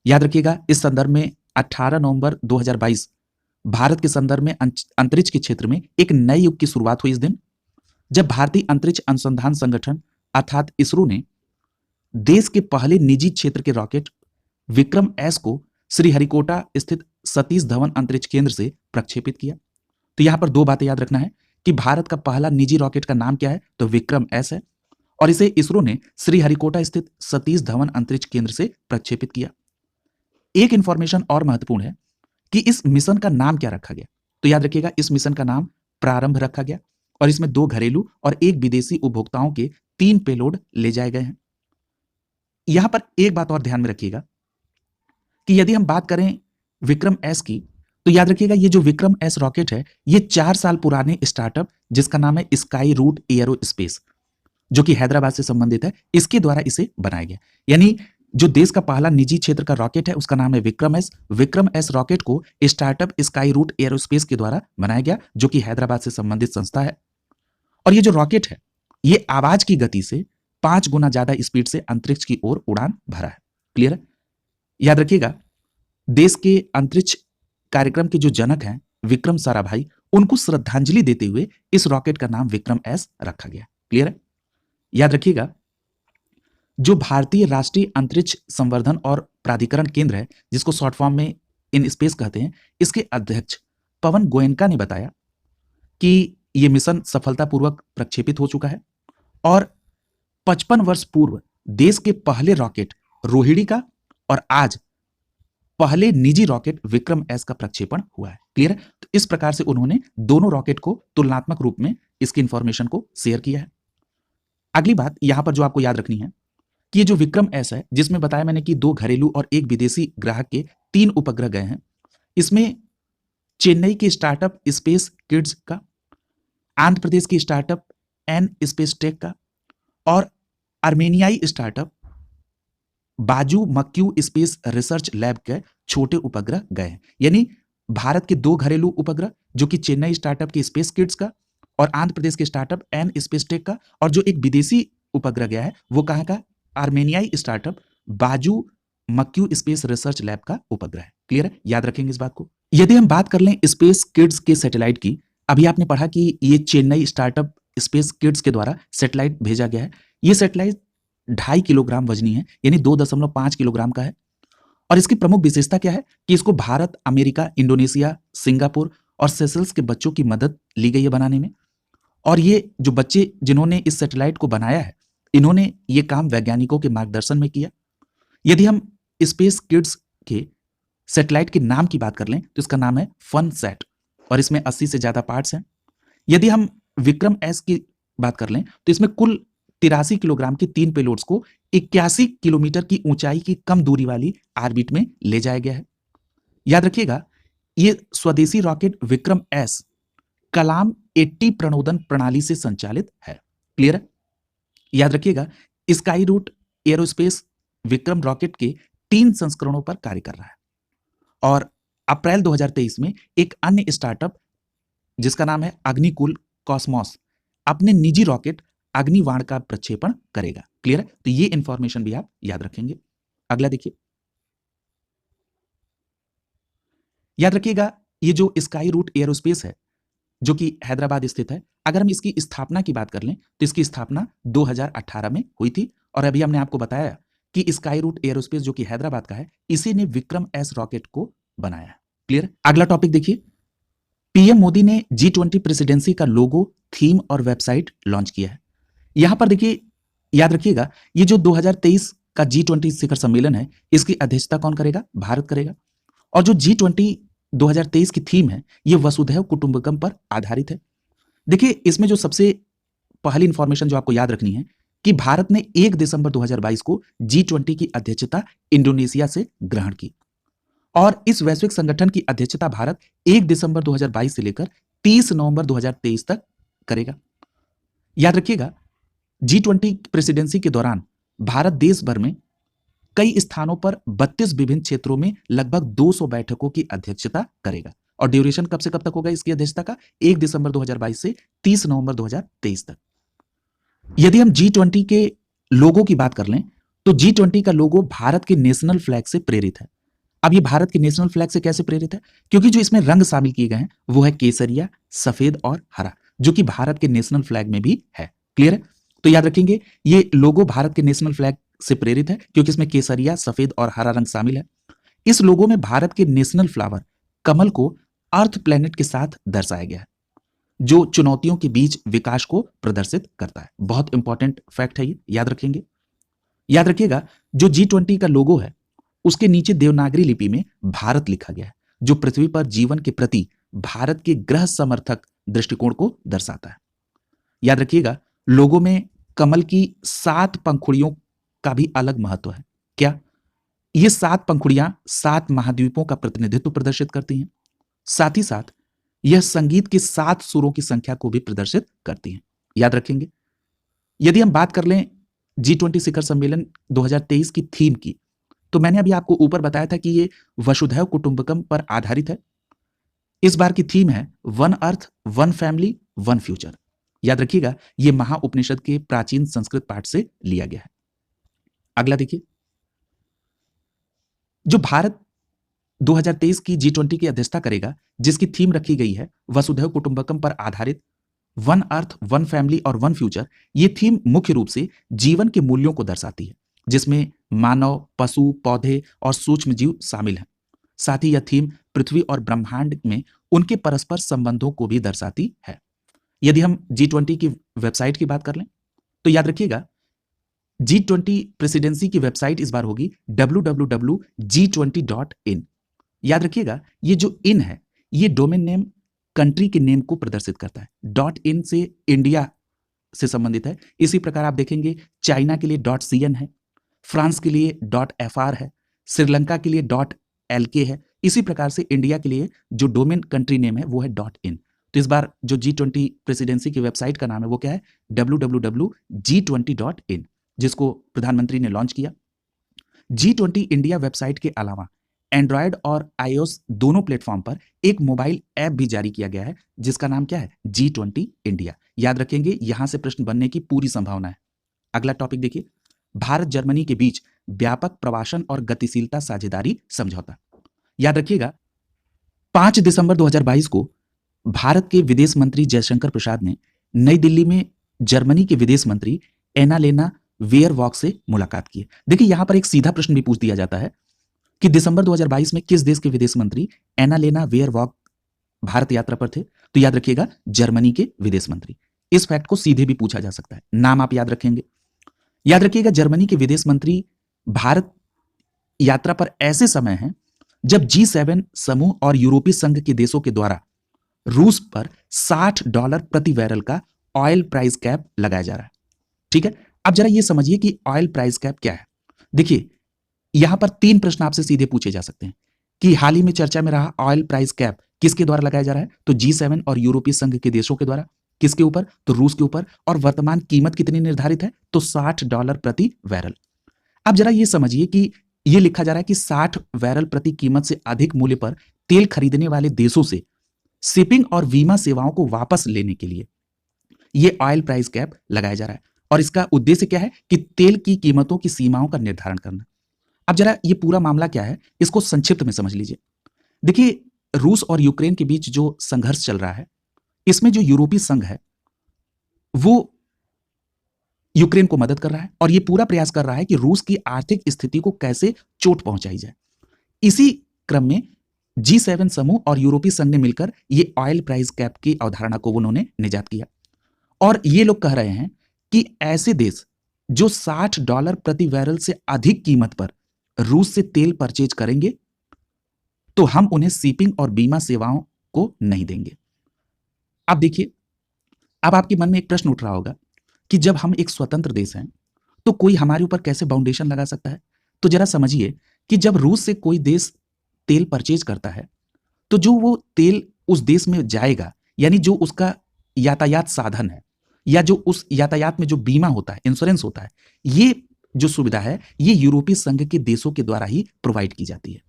याद रखिएगा, इस संदर्भ में 18 नवंबर 2022 भारत के संदर्भ में अंतरिक्ष के क्षेत्र में एक नए युग की शुरुआत हुई इस दिन, जब भारतीय अंतरिक्ष अनुसंधान संगठन अर्थात इसरो ने देश के पहले निजी क्षेत्र के रॉकेट विक्रम एस को श्रीहरिकोटा स्थित सतीश धवन अंतरिक्ष केंद्र से प्रक्षेपित किया। तो यहां पर 2 बातें याद रखना है कि भारत का पहला निजी रॉकेट का नाम क्या है? तो विक्रम एस है और इसे इसरो ने श्रीहरिकोटा स्थित सतीश धवन अंतरिक्ष केंद्र से प्रक्षेपित किया। एक इंफॉर्मेशन और महत्वपूर्ण है कि इस मिशन का नाम क्या रखा गया। तो याद रखिएगा, इस मिशन का नाम प्रारंभ रखा गया और इसमें 2 घरेलू और 1 विदेशी उपभोक्ताओं के 3 पेलोड ले जाए गए हैं। यहां पर एक बात और ध्यान में रखिएगा कि यदि हम बात करें विक्रम एस की, तो याद रखिएगा, ये जो विक्रम एस रॉकेट है, ये 4 साल पुराने स्टार्टअप जिसका नाम है स्काई रूट एयरोस्पेस, जो कि हैदराबाद से संबंधित है, इसके द्वारा इसे बनाया गया। यानी जो देश का पहला निजी क्षेत्र का रॉकेट है उसका नाम है Vikram S. Vikram S rocket को स्टार्टअप स्काई रूट एरोस्पेस के द्वारा बनाया गया, जो कि हैदराबाद से संबंधित संस्था है। और ये जो रॉकेट है ये आवाज की गति से 5 गुना ज्यादा स्पीड से अंतरिक्ष की ओर उड़ान भरा है। क्लियर है? याद रखिएगा, देश के अंतरिक्ष कार्यक्रम के जो जनक हैं विक्रम साराभाई, उनको श्रद्धांजलि देते हुए इस रॉकेट का नाम विक्रम एस रखा गया। क्लियर है? याद रखिएगा, जो भारतीय राष्ट्रीय अंतरिक्ष संवर्धन और प्राधिकरण केंद्र है, जिसको शॉर्ट फॉर्म में इन स्पेस कहते हैं, इसके अध्यक्ष पवन गोयनका ने बताया कि यह मिशन सफलतापूर्वक प्रक्षेपित हो चुका है और 55 वर्ष पूर्व देश के पहले रॉकेट रोहिणी का और आज पहले निजी रॉकेट विक्रम एस का प्रक्षेपण हुआ है। क्लियर है? तो इस प्रकार से उन्होंने दोनों रॉकेट को तुलनात्मक रूप में इसकी इंफॉर्मेशन को शेयर किया है। अगली बात यहां पर जो आपको याद रखनी है कि ये जो विक्रम एस है, जिसमें बताया मैंने कि 2 घरेलू और 1 विदेशी ग्राहक के 3 उपग्रह गए हैं, इसमें चेन्नई के स्टार्टअप स्पेस किड्स का, आंध्र प्रदेश की स्टार्टअप एन स्पेस टेक का और आर्मेनियाई स्टार्टअप बाजू मक्यू स्पेस रिसर्च लैब के छोटे उपग्रह गए हैं। यानी भारत के 2 घरेलू उपग्रह जो कि चेन्नई स्टार्टअप के स्पेस किड्स का और आंध्र प्रदेश के स्टार्टअप एन स्पेस टेक का, और जो एक विदेशी उपग्रह गया है वो कहां का, आर्मेनियाई स्टार्टअप बाजू मक्यू स्पेस रिसर्च लैब का उपग्रह है। क्लियर है? याद रखेंगे इस बात को। यदि हम बात कर लें स्पेस किड्स के सैटेलाइट की, अभी आपने पढ़ा कि ये चेन्नई स्टार्टअप स्पेस किड्स के द्वारा सैटेलाइट भेजा गया है। ये सैटेलाइट 2.5 किलोग्राम वजनी है, यानी 2.5 किलोग्राम का है। और इसकी प्रमुख विशेषता क्या है कि इसको भारत, अमेरिका, इंडोनेशिया, सिंगापुर और सेशल्स के बच्चों की मदद ली गई है बनाने में। और ये जो बच्चे जिन्होंने इस सैटेलाइट को बनाया है, इन्होंने ये काम वैज्ञानिकों के मार्गदर्शन में किया। यदि हम स्पेस किड्स के सैटेलाइट के नाम की बात कर लें तो इसका नाम है फनसैट और इसमें 80 से ज्यादा पार्ट्स हैं। यदि हम विक्रम एस की बात कर लें तो इसमें कुल 83 किलोग्राम के 3 पेलोड्स को 81 किलोमीटर की ऊंचाई की कम दूरी वाली ऑर्बिट में ले जाया गया है। याद रखिएगा, ये स्वदेशी रॉकेट विक्रम एस कलाम 80 प्रणोदन प्रणाली से संचालित है। क्लियर है? याद रखिएगा, स्काई रूट एरोस्पेस विक्रम रॉकेट के 3 संस्करणों पर कार्य कर रहा है और अप्रैल 2023 में एक अन्य स्टार्टअप जिसका नाम है अग्निकुल कॉस्मोस अपने निजी रॉकेट अग्निवाण का प्रक्षेपण करेगा। क्लियर है? तो ये इंफॉर्मेशन भी आप याद रखेंगे। अगला देखिए, याद रखिएगा, ये जो स्काई रूट एरोस्पेस है जो कि हैदराबाद स्थित है, अगर हम इसकी स्थापना की बात कर लें तो इसकी स्थापना 2018 में हुई थी और अभी हमने आपको बताया कि स्काई रूट एरोस्पेस जो कि हैदराबाद का है, इसी ने विक्रम एस रॉकेट को बनाया है। क्लियर? अगला टॉपिक देखिए, पीएम मोदी ने G20 प्रेसिडेंसी का लोगो, थीम और वेबसाइट लॉन्च किया है। यहां पर देखिए, याद रखिएगा, ये जो 2023 का G20 शिखर सम्मेलन है, इसकी अध्यक्षता कौन करेगा? भारत करेगा। और जो G20 2023 की थीम है, ये वसुधैव कुटुंबकम पर आधारित है। देखिए, इसमें जो सबसे पहली इंफॉर्मेशन जो आपको याद रखनी है कि भारत ने 1 दिसंबर 2022 को G20 की अध्यक्षता इंडोनेशिया से ग्रहण की और इस वैश्विक संगठन की अध्यक्षता भारत 1 दिसंबर 2022 से लेकर 30 नवंबर 2023 तक करेगा। याद रखिएगा, G20 प्रेसिडेंसी के दौरान भारत देश भर में कई स्थानों पर 32 विभिन्न क्षेत्रों में लगभग 200 बैठकों की अध्यक्षता करेगा और ड्यूरेशन कब से कब तक होगा इसकी अध्यक्षता का? 1 दिसंबर 2022 से 30 नवंबर 2023 तक। यदि हम G20 के लोगो की बात कर लें तो G20 का लोगो भारत के नेशनल फ्लैग से प्रेरित है। अब ये भारत के नेशनल फ्लैग से कैसे प्रेरित है? क्योंकि जो इसमें रंग शामिल किए गए हैं वो है केसरिया, सफेद और हरा, जो कि भारत के नेशनल फ्लैग में भी है। क्लियर है? तो याद रखेंगे, ये लोगो भारत के नेशनल फ्लैग से प्रेरित है क्योंकि इसमें केसरिया, सफेद और हरा रंग शामिल है। इस लोगो में भारत के नेशनल फ्लावर कमल को अर्थ प्लैनेट के साथ दर्शाया गया है, जो चुनौतियों के बीच विकास को प्रदर्शित करता है। बहुत इंपॉर्टेंट फैक्ट है ये, याद रखेंगे। याद रखिएगा, जो G20 का लोगो है उसके नीचे देवनागरी लिपि में भारत लिखा गया है, जो पृथ्वी पर जीवन के प्रति भारत के ग्रह समर्थक दृष्टिकोण को दर्शाता है। याद रखिएगा, लोगो में कमल की 7 पंखुड़ियों का भी अलग महत्व है। क्या? ये 7 पंखुड़ियां 7 महाद्वीपों का प्रतिनिधित्व प्रदर्शित करती हैं। साथ ही साथ यह संगीत के 7 सुरों की संख्या को भी प्रदर्शित करती हैं। याद रखेंगे। यदि हम बात कर लें G20 शिखर सम्मेलन 2023 की थीम की, तो मैंने अभी आपको ऊपर बताया था कि ये वसुधैव कुटुंबकम पर आधारित है। इस बार की थीम है one earth, one family, one future. याद रखिएगा, ये महाउपनिषद के प्राचीन संस्कृत पाठ से लिया गया है। अगला देखिए, जो भारत 2023 की G20 की अध्यक्षता करेगा, जिसकी थीम रखी गई है वसुधैव कुटुंबकम पर आधारित वन अर्थ, वन फैमिली और वन फ्यूचर। ये थीम मुख्य रूप से जीवन के मूल्यों को दर्शाती है, जिसमें मानव, पशु, पौधे और सूक्ष्म जीव शामिल हैं। साथ ही यह थीम पृथ्वी और ब्रह्मांड में उनके परस्पर संबंधों को भी दर्शाती है। यदि हम G20 की वेबसाइट की बात कर लें, तो याद रखिएगा, G20 प्रेसिडेंसी की वेबसाइट इस बार होगी www.g20.in। याद रखिएगा, ये जो इन है, ये डोमेन नेम कंट्री के नेम को प्रदर्शित करता है। .in से इंडिया से संबंधित है। इसी प्रकार आप देखेंगे चाइना के लिए .cn है, फ्रांस के लिए .fr है, श्रीलंका के लिए .lk है। इसी प्रकार से इंडिया के लिए जो डोमेन कंट्री नेम है वो है .in। तो इस बार जो G20 प्रेसिडेंसी की वेबसाइट का नाम है वो क्या है? www.g20.in, जिसको प्रधानमंत्री ने लॉन्च किया। G20 इंडिया वेबसाइट के अलावा एंड्रॉयड और iOS दोनों प्लेटफॉर्म पर एक मोबाइल ऐप भी जारी किया गया है, जिसका नाम क्या है? G20 India. याद रखेंगे, यहां से प्रश्न बनने की पूरी संभावना है। अगला टॉपिक देखिए, भारत जर्मनी के बीच व्यापक प्रवासन और गतिशीलता साझेदारी समझौता। याद रखिएगा, 5 दिसंबर 2022 को भारत के विदेश मंत्री जयशंकर प्रसाद ने नई दिल्ली में जर्मनी के विदेश मंत्री एनालेना वेयरवॉक से मुलाकात की। देखिए, यहां पर एक सीधा प्रश्न भी पूछ दिया जाता है कि दिसंबर 2022 में किस देश के विदेश मंत्री एनालेना वेयरवॉक भारत यात्रा पर थे? तो याद रखिएगा, जर्मनी के विदेश मंत्री। इस फैक्ट को सीधे भी पूछा जा सकता है, नाम आप याद रखेंगे। याद रखिएगा, जर्मनी के विदेश मंत्री भारत यात्रा पर ऐसे समय हैं जब G7 समूह और यूरोपीय संघ के देशों के द्वारा रूस पर $60 प्रति बैरल का ऑयल प्राइस कैप लगाया जा रहा है। ठीक है, अब जरा ये समझिए कि ऑयल प्राइस कैप क्या है। देखिए, यहां पर 3 प्रश्न आपसे सीधे पूछे जा सकते हैं कि हाल ही में चर्चा में रहा ऑयल प्राइस कैप किसके द्वारा लगाया जा रहा है? तो G7 और यूरोपीय संघ के देशों के द्वारा। किसके ऊपर? तो रूस के ऊपर। और वर्तमान कीमत कितनी निर्धारित है? तो $60 प्रति बैरल। अब जरा ये समझिए कि ये लिखा जा रहा है कि 60 बैरल प्रति कीमत से अधिक मूल्य पर तेल खरीदने वाले देशों से शिपिंग और बीमा सेवाओं को वापस लेने के लिए ये ऑयल प्राइस कैप लगाया जा रहा है। और इसका उद्देश्य क्या है? कि तेल की कीमतों की सीमाओं का निर्धारण करना। अब जरा ये पूरा मामला क्या है, इसको संक्षिप्त में समझ लीजिए। देखिए, रूस और यूक्रेन के बीच जो संघर्ष चल रहा है, इसमें जो यूरोपीय संघ है वो यूक्रेन को मदद कर रहा है और ये पूरा प्रयास कर रहा है कि रूस की आर्थिक स्थिति को कैसे चोट पहुंचाई जाए। इसी क्रम में G7 समूह और यूरोपीय संघ ने मिलकर ये ऑयल प्राइस कैप की अवधारणा को उन्होंने निजात किया। और ये लोग कह रहे हैं कि ऐसे देश जो $60 प्रति बैरल से अधिक कीमत पर रूस से तेल परचेज करेंगे, तो हम उन्हें शिपिंग और बीमा सेवाओं को नहीं देंगे। अब देखिए, अब आपके मन में एक प्रश्न उठ रहा होगा कि जब हम एक स्वतंत्र देश हैं, तो कोई हमारे ऊपर कैसे बाउंडेशन लगा सकता है? तो जरा समझिए कि जब रूस से कोई देश तेल परचेज करता है, तो जो वो तेल उस देश में जाएगा, यानी जो उसका यातायात साधन है या जो उस यातायात में जो बीमा होता है, इंश्योरेंस होता है, ये जो सुविधा है, ये यूरोपीय संघ के देशों के द्वारा ही प्रोवाइड की जाती है।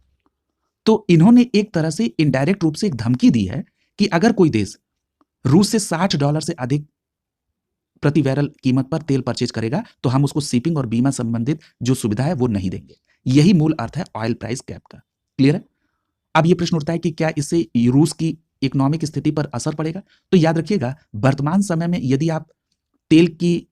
तो इन्होंने एक तरह से इनडायरेक्ट रूप से एक धमकी दी है कि अगर कोई देश रूस से $60 से अधिक प्रति बैरल कीमत पर तेल परचेज करेगा, तो हम उसको शिपिंग और बीमा संबंधित जो सुविधा है वो नहीं देंगे। यही मूल अर्थ है ऑयल प्राइस कैप का। क्लियर है? अब ये प्रश्न उठता है कि क्या इससे रूस की इकोनॉमिक स्थिति पर असर पड़ेगा? तो याद रखिएगा, वर्तमान समय में यदि आप तेल की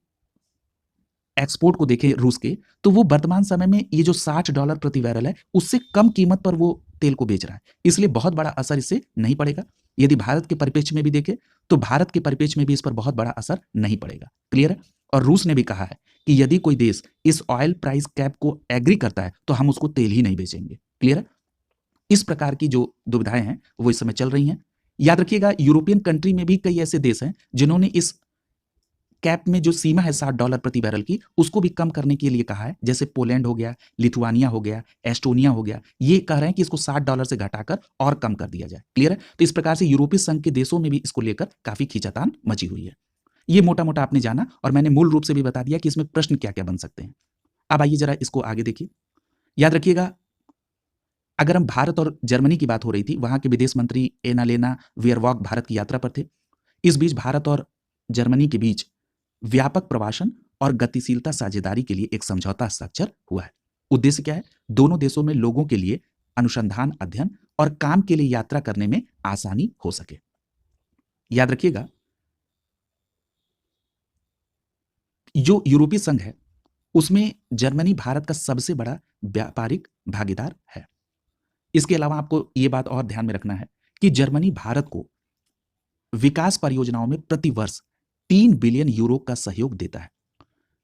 एक्सपोर्ट को देखें रूस के, तो वो वर्तमान समय में ये जो $60 प्रति बैरल है, उससे कम कीमत पर वो तेल को बेच रहा है। इसलिए बहुत बड़ा असर इससे नहीं पड़ेगा। यदि भारत के परिप्रेक्ष्य में भी देखें, तो भारत के परिप्रेक्ष्य में भी इस पर बहुत बड़ा असर नहीं पड़ेगा। क्लियर है? और रूस ने भी कहा है कि यदि कोई देश इस ऑयल प्राइस कैप को एग्री करता है, तो हम उसको तेल ही नहीं बेचेंगे। क्लियर है? इस प्रकार की जो दुविधाएं हैं वो इस समय चल रही हैं। याद रखिएगा, यूरोपियन कंट्री में भी कई ऐसे देश हैं जिन्होंने इस कैप में जो सीमा है $60 प्रति बैरल की, उसको भी कम करने के लिए कहा है। जैसे पोलैंड हो गया, लिथुआनिया हो गया, एस्टोनिया हो गया, ये कह रहे हैं कि इसको $60 से घटाकर और कम कर दिया जाए। क्लियर है? तो इस प्रकार से यूरोपीय संघ के देशों में भी इसको लेकर काफी खींचातान मची हुई है। ये मोटा मोटा आपने जाना और मैंने मूल रूप से भी बता दिया कि इसमें प्रश्न क्या क्या बन सकते हैं। अब आइए जरा इसको आगे देखिए। याद रखिएगा, अगर हम भारत और जर्मनी की बात हो रही थी, वहां के विदेश मंत्री एनालेना वेयरवॉक भारत की यात्रा पर थे। इस बीच भारत और जर्मनी के बीच व्यापक प्रवासन और गतिशीलता साझेदारी के लिए एक समझौता हस्ताक्षर हुआ है। उद्देश्य क्या है? दोनों देशों में लोगों के लिए अनुसंधान, अध्ययन और काम के लिए यात्रा करने में आसानी हो सके। याद रखिएगा, जो यूरोपीय संघ है उसमें जर्मनी भारत का सबसे बड़ा व्यापारिक भागीदार है। इसके अलावा आपको यह बात और ध्यान में रखना है कि जर्मनी भारत को विकास परियोजनाओं में प्रति वर्ष 3 बिलियन यूरो का सहयोग देता है,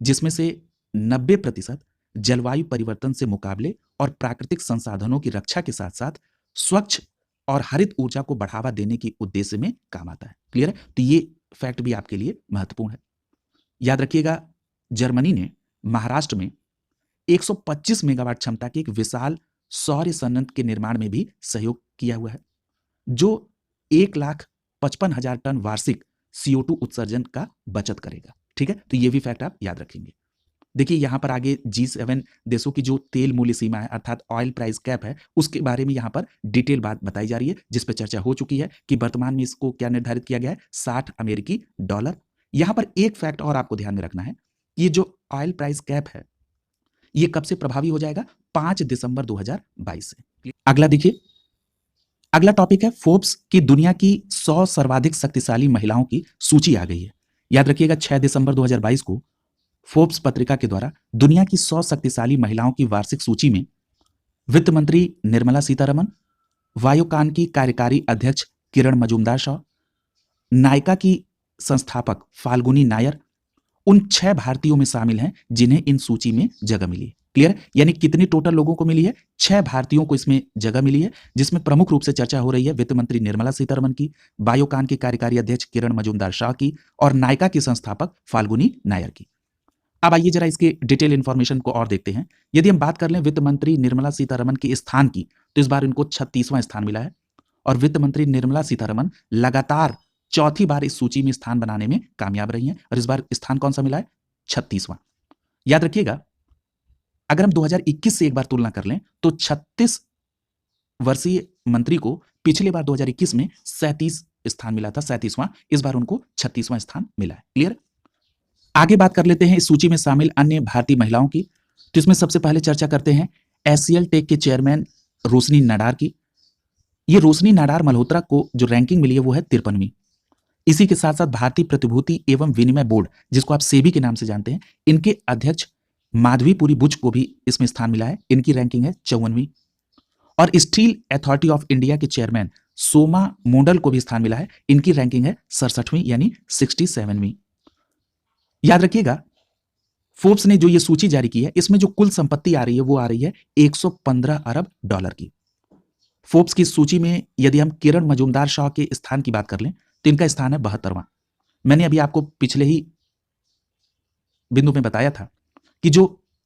जिसमें से 90% जलवायु परिवर्तन से मुकाबले और प्राकृतिक संसाधनों की रक्षा के साथ साथ स्वच्छ और हरित ऊर्जा को बढ़ावा देने के उद्देश्य में काम आता है। क्लियर है? तो ये फैक्ट भी आपके लिए महत्वपूर्ण है। याद रखिएगा, जर्मनी ने महाराष्ट्र में 125 मेगावाट क्षमता के एक विशाल सौर संयंत्र के निर्माण में भी सहयोग किया हुआ है, जो 1,55,000 टन वार्षिक CO2 उत्सर्जन का बचत करेगा। ठीक है, तो ये भी फैक्ट आप याद रखेंगे। देखिए, यहां पर आगे G7 देशों की जो तेल मूल्य सीमा है अर्थात ऑयल प्राइस कैप है, उसके बारे में यहां पर डिटेल बात बताई जा रही है, जिस पर चर्चा हो चुकी है कि वर्तमान में इसको क्या निर्धारित किया गया है, $60 यहां पर एक फैक्ट और आपको ध्यान में रखना है, ये जो ऑयल प्राइस कैप है ये कब से प्रभावी हो जाएगा? 5 दिसंबर 2022 से। अगला देखिए, अगला टॉपिक है फोर्ब्स की दुनिया की 100 सर्वाधिक शक्तिशाली महिलाओं की सूची आ गई है। याद रखिएगा, 6 दिसंबर 2022 को फोर्ब्स पत्रिका के द्वारा दुनिया की 100 शक्तिशाली महिलाओं की वार्षिक सूची में वित्त मंत्री निर्मला सीतारमण, वायोकॉन की कार्यकारी अध्यक्ष किरण मजूमदार-शाह, नायका की संस्थापक फाल्गुनी नायर उन 6 भारतीयों में शामिल हैं जिन्हें इन सूची में जगह मिली है। क्लियर? यानी कितनी टोटल लोगों को मिली है? 6 भारतीयों को इसमें जगह मिली है, जिसमें प्रमुख रूप से चर्चा हो रही है वित्त मंत्री निर्मला सीतारमण की, बायोकॉन के कार्यकारी अध्यक्ष किरण मजूमदार-शाह की और नायका की संस्थापक फाल्गुनी नायर की। अब आइए जरा इसके डिटेल इंफॉर्मेशन को और देखते हैं। यदि हम बात कर लें वित्त मंत्री निर्मला सीतारमण के स्थान की, तो इस बार इनको 36वां स्थान मिला है और वित्त मंत्री निर्मला सीतारमण लगातार चौथी बार इस सूची में स्थान बनाने में कामयाब रही हैं और इस बार स्थान कौन सा मिला है? 36वां। याद रखिएगा, अगर हम 2021 से एक बार तुलना कर लें तो 36 वर्षीय मंत्री को पिछले बार 2021 में 37 स्थान मिला था, 37वां। इस बार उनको 36वां स्थान मिला है। क्लियर? आगे बात कर लेते हैं इस सूची में शामिल अन्य भारतीय महिलाओं की। तो इसमें सबसे पहले चर्चा करते हैं एससीएल टेक के चेयरमैन रोशनी नाडार की। ये रोशनी नाडार मल्होत्रा को जो रैंकिंग मिली है वो है 53वीं। इसी के साथ साथ भारतीय प्रतिभूति एवं विनिमय बोर्ड, जिसको आप सेबी के नाम से जानते हैं, इनके अध्यक्ष माधवीपुरी बुच को भी इसमें स्थान मिला है। इनकी रैंकिंग है 54वीं। और स्टील अथॉरिटी ऑफ इंडिया के चेयरमैन सोमा मोंडल को भी स्थान मिला है। इनकी रैंकिंग है 67वीं यानी 67वीं। याद रखिएगा, फोर्ब्स ने जो ये सूची जारी की है इसमें जो कुल संपत्ति आ रही है वो आ रही है $115 अरब की। फोर्ब्स की सूची में यदि हम किरण मजूमदार-शाह के स्थान की बात कर लें तो इनका स्थान है 72वां। मैंने अभी आपको पिछले ही बिंदु में बताया था कि जो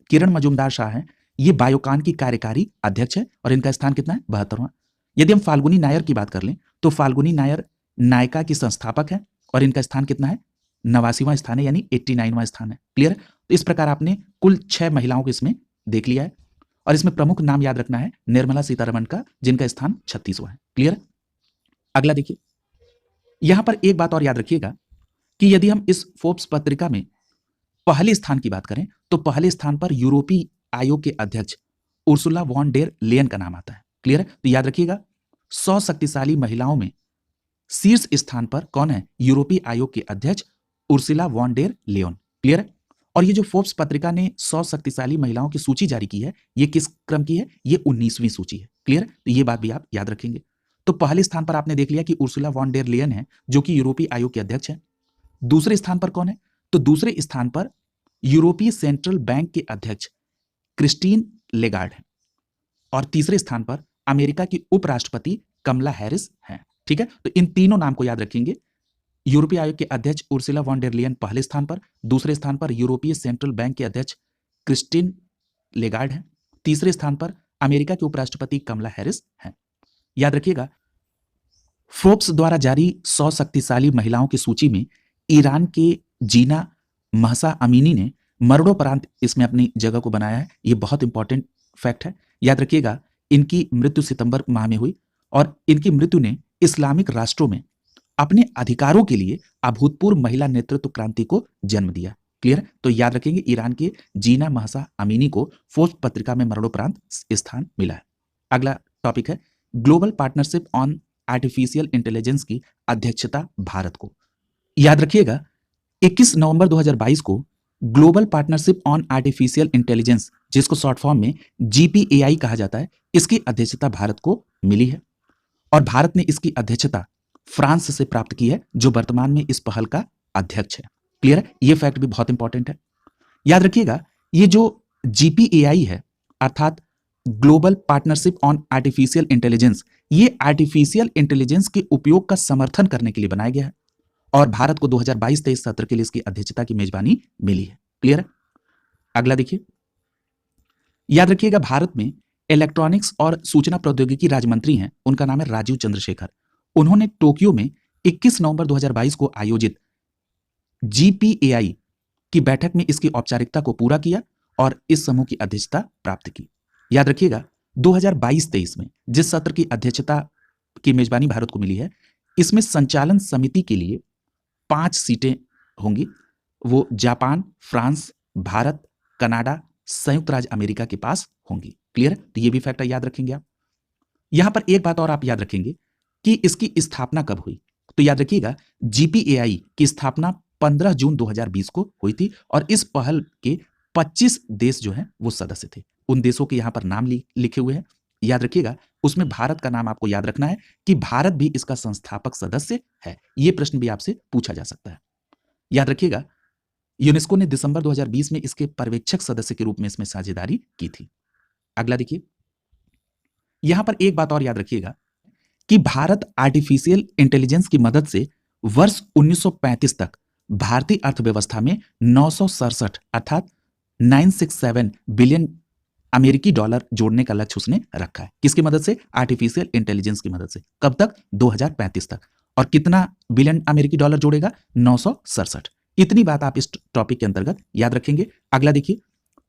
किरण मजूमदार-शाह हैं ये बायोकॉन की कार्यकारी अध्यक्ष है और इनका स्थान कितना है? 72वां। यदि हम फाल्गुनी नायर की बात कर लें तो फाल्गुनी नायर नायका की संस्थापक है और इनका स्थान कितना है? 89वां स्थान है यानी 89वां स्थान है। क्लियर? तो इस प्रकार आपने कुल 6 महिलाओं को इसमें देख लिया है और इसमें प्रमुख नाम याद रखना है निर्मला सीतारमण का, जिनका स्थान 36वां है। क्लियर? अगला देखिए, यहां पर एक बात और याद रखिएगा कि यदि हम इस फोर्ब्स पत्रिका में पहले स्थान की बात करें तो पहले स्थान पर यूरोपीय आयोग के अध्यक्ष उर्सुला वॉन डेर लेयन का नाम आता है। क्लियर है? तो याद रखिएगा, 100 शक्तिशाली महिलाओं में शीर्ष स्थान पर कौन है? यूरोपीय आयोग के अध्यक्ष Ursula von der Leyen. Clear है? और ये जो फोर्ब्स पत्रिका ने 100 शक्तिशाली महिलाओं की सूची जारी की है, ये किस क्रम की है? ये 19वीं सूची है। क्लियर? तो ये बात भी आप याद रखेंगे। तो पहले स्थान पर आपने देख लिया कि उर्सुला वॉन डेर लेयन है, जो कि यूरोपीय आयोग के अध्यक्ष है। दूसरे स्थान पर कौन है? तो दूसरे स्थान पर यूरोपीय सेंट्रल बैंक के अध्यक्ष क्रिस्टीन लेगार्ड है और तीसरे स्थान पर अमेरिका की उपराष्ट्रपति कमला हैरिस हैं। ठीक है? तो इन तीनों नाम को याद रखेंगे। यूरोपीय आयोग के अध्यक्ष उर्सुला वॉन डेर लेयन पहले स्थान पर, दूसरे स्थान पर यूरोपीय सेंट्रल बैंक के अध्यक्ष क्रिस्टीन लेगार्ड हैं, तीसरे स्थान पर अमेरिका के उपराष्ट्रपति कमला हैरिस हैं। याद रखिएगा, फोर्ब्स द्वारा जारी 100 शक्तिशाली महिलाओं की सूची में ईरान के जीना महसा अमीनी ने मरणोपरांत इसमें अपनी जगह को बनाया है। ये बहुत इंपॉर्टेंट फैक्ट है, याद रखिएगा, इनकी मृत्यु सितंबर माह में हुई और इनकी मृत्यु ने इस्लामिक राष्ट्रों में अपने अधिकारों के लिए अभूतपूर्व महिला नेतृत्व क्रांति को जन्म दिया। क्लियर है? तो याद रखेंगे, ईरान के जीना महसा अमीनी को फोर्ब्स पत्रिका में मरणोपरांत स्थान मिला है। अगला टॉपिक है global partnership on artificial intelligence की अध्यक्षता भारत को। याद रखिएगा, 21 नवंबर 2022 को global partnership on artificial intelligence, जिसको शॉर्ट फॉर्म में GPAI कहा जाता है, इसकी अध्यक्षता भारत को मिली है और भारत ने इसकी अध्यक्षता फ्रांस से प्राप्त की है, जो वर्तमान में इस पहल का अध्यक्ष है। क्लियर है? ये फैक्ट भी बहुत इंपॉर्टेंट है। याद रखिएगा, ये जो GPAI है अर्थात global partnership on artificial intelligence, ये आर्टिफिशियल इंटेलिजेंस के उपयोग का समर्थन करने के लिए बनाया गया है और भारत को 2022-23 सत्र के लिए इसकी अध्यक्षता की मेजबानी मिली है। क्लियर है? अगला देखिए, याद रखिएगा, भारत में इलेक्ट्रॉनिक्स और सूचना प्रौद्योगिकी राज्य मंत्री हैं, उनका नाम है राजीव चंद्रशेखर। उन्होंने टोक्यो में 21 नवंबर 2022 को आयोजित GPAI की बैठक में इसकी औपचारिकता को पूरा किया और इस समूह की अध्यक्षता प्राप्त की। याद रखिएगा, 2022-23 में जिस सत्र की अध्यक्षता की मेजबानी भारत को मिली है, इसमें संचालन समिति के लिए 5 सीटें होंगी। वो जापान, फ्रांस, भारत, कनाडा, संयुक्त राज्य अमेरिका के पास होंगी। क्लियर है? तो ये भी फैक्टर याद रखेंगे आप। यहां पर एक बात और आप याद रखेंगे कि इसकी स्थापना कब हुई। तो याद रखिएगा, GPAI की स्थापना 15 जून 2020 को हुई थी और इस पहल के 25 देश जो हैं वो सदस्य थे। उन देशों के यहां पर नाम लिखे हुए हैं। याद रखिएगा, उसमें भारत का नाम आपको याद रखना है कि भारत भी इसका संस्थापक सदस्य है। यह प्रश्न भी आपसे पूछा जा सकता है। याद रखिएगा, यूनेस्को ने दिसंबर 2020 में इसके पर्यवेक्षक सदस्य के रूप में इसमें साझेदारी की थी। अगला देखिए, यहां पर एक बात और याद रखिएगा कि भारत आर्टिफिशियल इंटेलिजेंस की मदद से वर्ष 1935 तक भारतीय अर्थव्यवस्था में 967 अर्थात 967 बिलियन अमेरिकी डॉलर जोड़ने का लक्ष्य उसने रखा है। किसकी मदद से? आर्टिफिशियल इंटेलिजेंस की मदद से। कब तक? 2035 तक। और कितना बिलियन अमेरिकी डॉलर जोड़ेगा? 967। इतनी बात आप इस टॉपिक के अंतर्गत याद रखेंगे। अगला देखिए,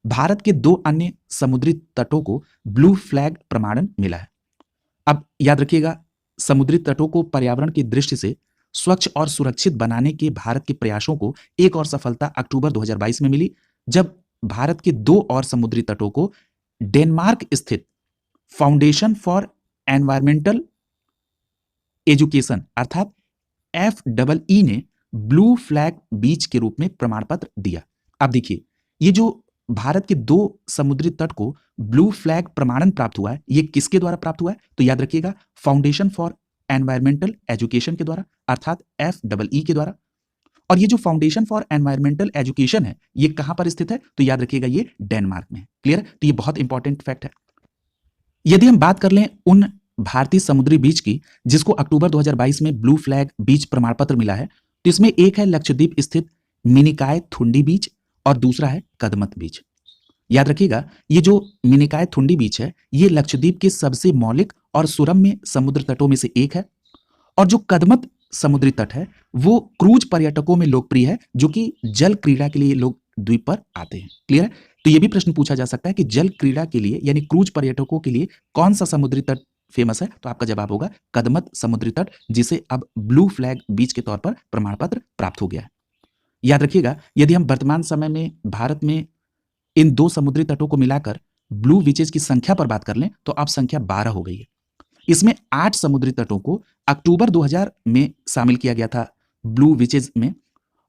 भारत के 2 अन्य समुद्री तटों को ब्लू फ्लैग प्रमाणन मिला है। अब याद रखिएगा, समुद्री तटों को पर्यावरण की दृष्टि से स्वच्छ और सुरक्षित बनाने के भारत के प्रयासों को एक और सफलता अक्टूबर 2022 में मिली, जब भारत के 2 और समुद्री तटों को डेनमार्क स्थित फाउंडेशन फॉर एनवायरमेंटल एजुकेशन अर्थात FEE ने ब्लू फ्लैग बीच के रूप में प्रमाण पत्र दिया। अब देखिए, ये जो भारत के 2 समुद्री तट को ब्लू फ्लैग प्रमाणन प्राप्त हुआ है, ये किसके द्वारा प्राप्त हुआ है? तो याद रखिएगा, फाउंडेशन फॉर एनवायरमेंटल एजुकेशन के द्वारा अर्थात FEE के द्वारा। और ये जो फाउंडेशन फॉर एनवायरमेंटल एजुकेशन है, ये कहां पर स्थित है? तो याद रखिएगा, ये डेनमार्क में है। क्लियर? तो ये बहुत इंपॉर्टेंट फैक्ट है। यदि हम बात कर लें उन भारतीय समुद्री बीच की जिसको अक्टूबर 2022 में ब्लू फ्लैग बीच प्रमाण पत्र मिला है, तो इसमें एक है लक्षद्वीप स्थित मिनिकाय थुंडी बीच और दूसरा है कदमत बीच। याद रखिएगा, ये जो मिनिकाय थुंडी बीच है, ये लक्षद्वीप के सबसे मौलिक और सुरम्य समुद्र तटों में से एक है और जो कदमत समुद्री तट है वो क्रूज पर्यटकों में लोकप्रिय है, जो कि जल क्रीड़ा के लिए लोग द्वीप पर आते हैं। क्लियर है? तो ये भी प्रश्न पूछा जा सकता है कि जल क्रीड़ा के लिए यानी क्रूज पर्यटकों के लिए कौन सा समुद्री तट फेमस है? तो आपका जवाब होगा कदमत समुद्री तट, जिसे अब ब्लू फ्लैग बीच के तौर पर प्रमाण पत्र प्राप्त हो गया है। याद रखिएगा, यदि हम वर्तमान समय में भारत में इन 2 समुद्री तटों को मिलाकर ब्लू बीचेस की संख्या पर बात कर लें तो अब संख्या 12 हो गई है। इसमें 8 समुद्री तटों को अक्टूबर 2000 में शामिल किया गया था ब्लू बीचेस में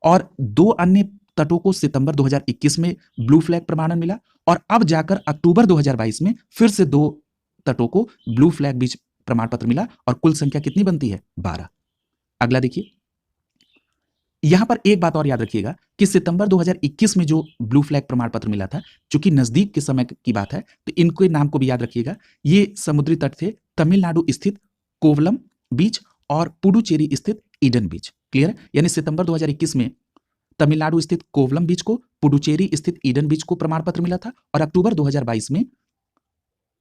और 2 अन्य तटों को सितंबर 2021 में ब्लू फ्लैग प्रमाणन मिला और अब जाकर अक्टूबर 2022 में फिर से 2 तटों को ब्लू फ्लैग बीच प्रमाण पत्र मिला और कुल संख्या कितनी बनती है? 12। अगला देखिए, यहां पर एक बात और याद रखिएगा कि सितंबर 2021 में जो ब्लू फ्लैग प्रमाण पत्र मिला था, चूंकि नजदीक के समय की बात है तो इनके नाम को भी याद रखिएगा। ये समुद्री तट थे तमिलनाडु स्थित कोवलम बीच और पुडुचेरी स्थित ईडन बीच। क्लियर है? यानी सितंबर 2021 में तमिलनाडु स्थित कोवलम बीच को, पुडुचेरी स्थित ईडन बीच को प्रमाण पत्र मिला था और अक्टूबर 2022 में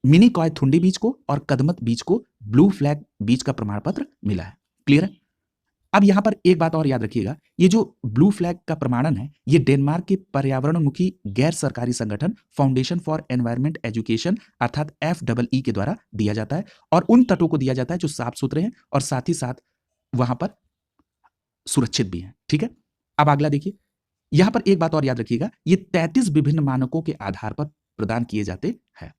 मिनिकॉय थुंडी बीच को और कदमत बीच को ब्लू फ्लैग बीच का प्रमाण पत्र मिला है। क्लियर है? अब यहां पर एक बात और याद रखिएगा, ये जो ब्लू फ्लैग का प्रमाणन है, ये डेनमार्क के पर्यावरणमुखी गैर सरकारी संगठन फाउंडेशन फॉर एनवायरमेंट एजुकेशन अर्थात FEE के द्वारा दिया जाता है और उन तटों को दिया जाता है जो साफ सुथरे हैं और साथ ही साथ वहां पर सुरक्षित भी हैं। ठीक है, अब अगला देखिए, यहां पर एक बात और याद रखिएगा, ये 33 विभिन्न मानकों के आधार पर प्रदान किए जाते हैं।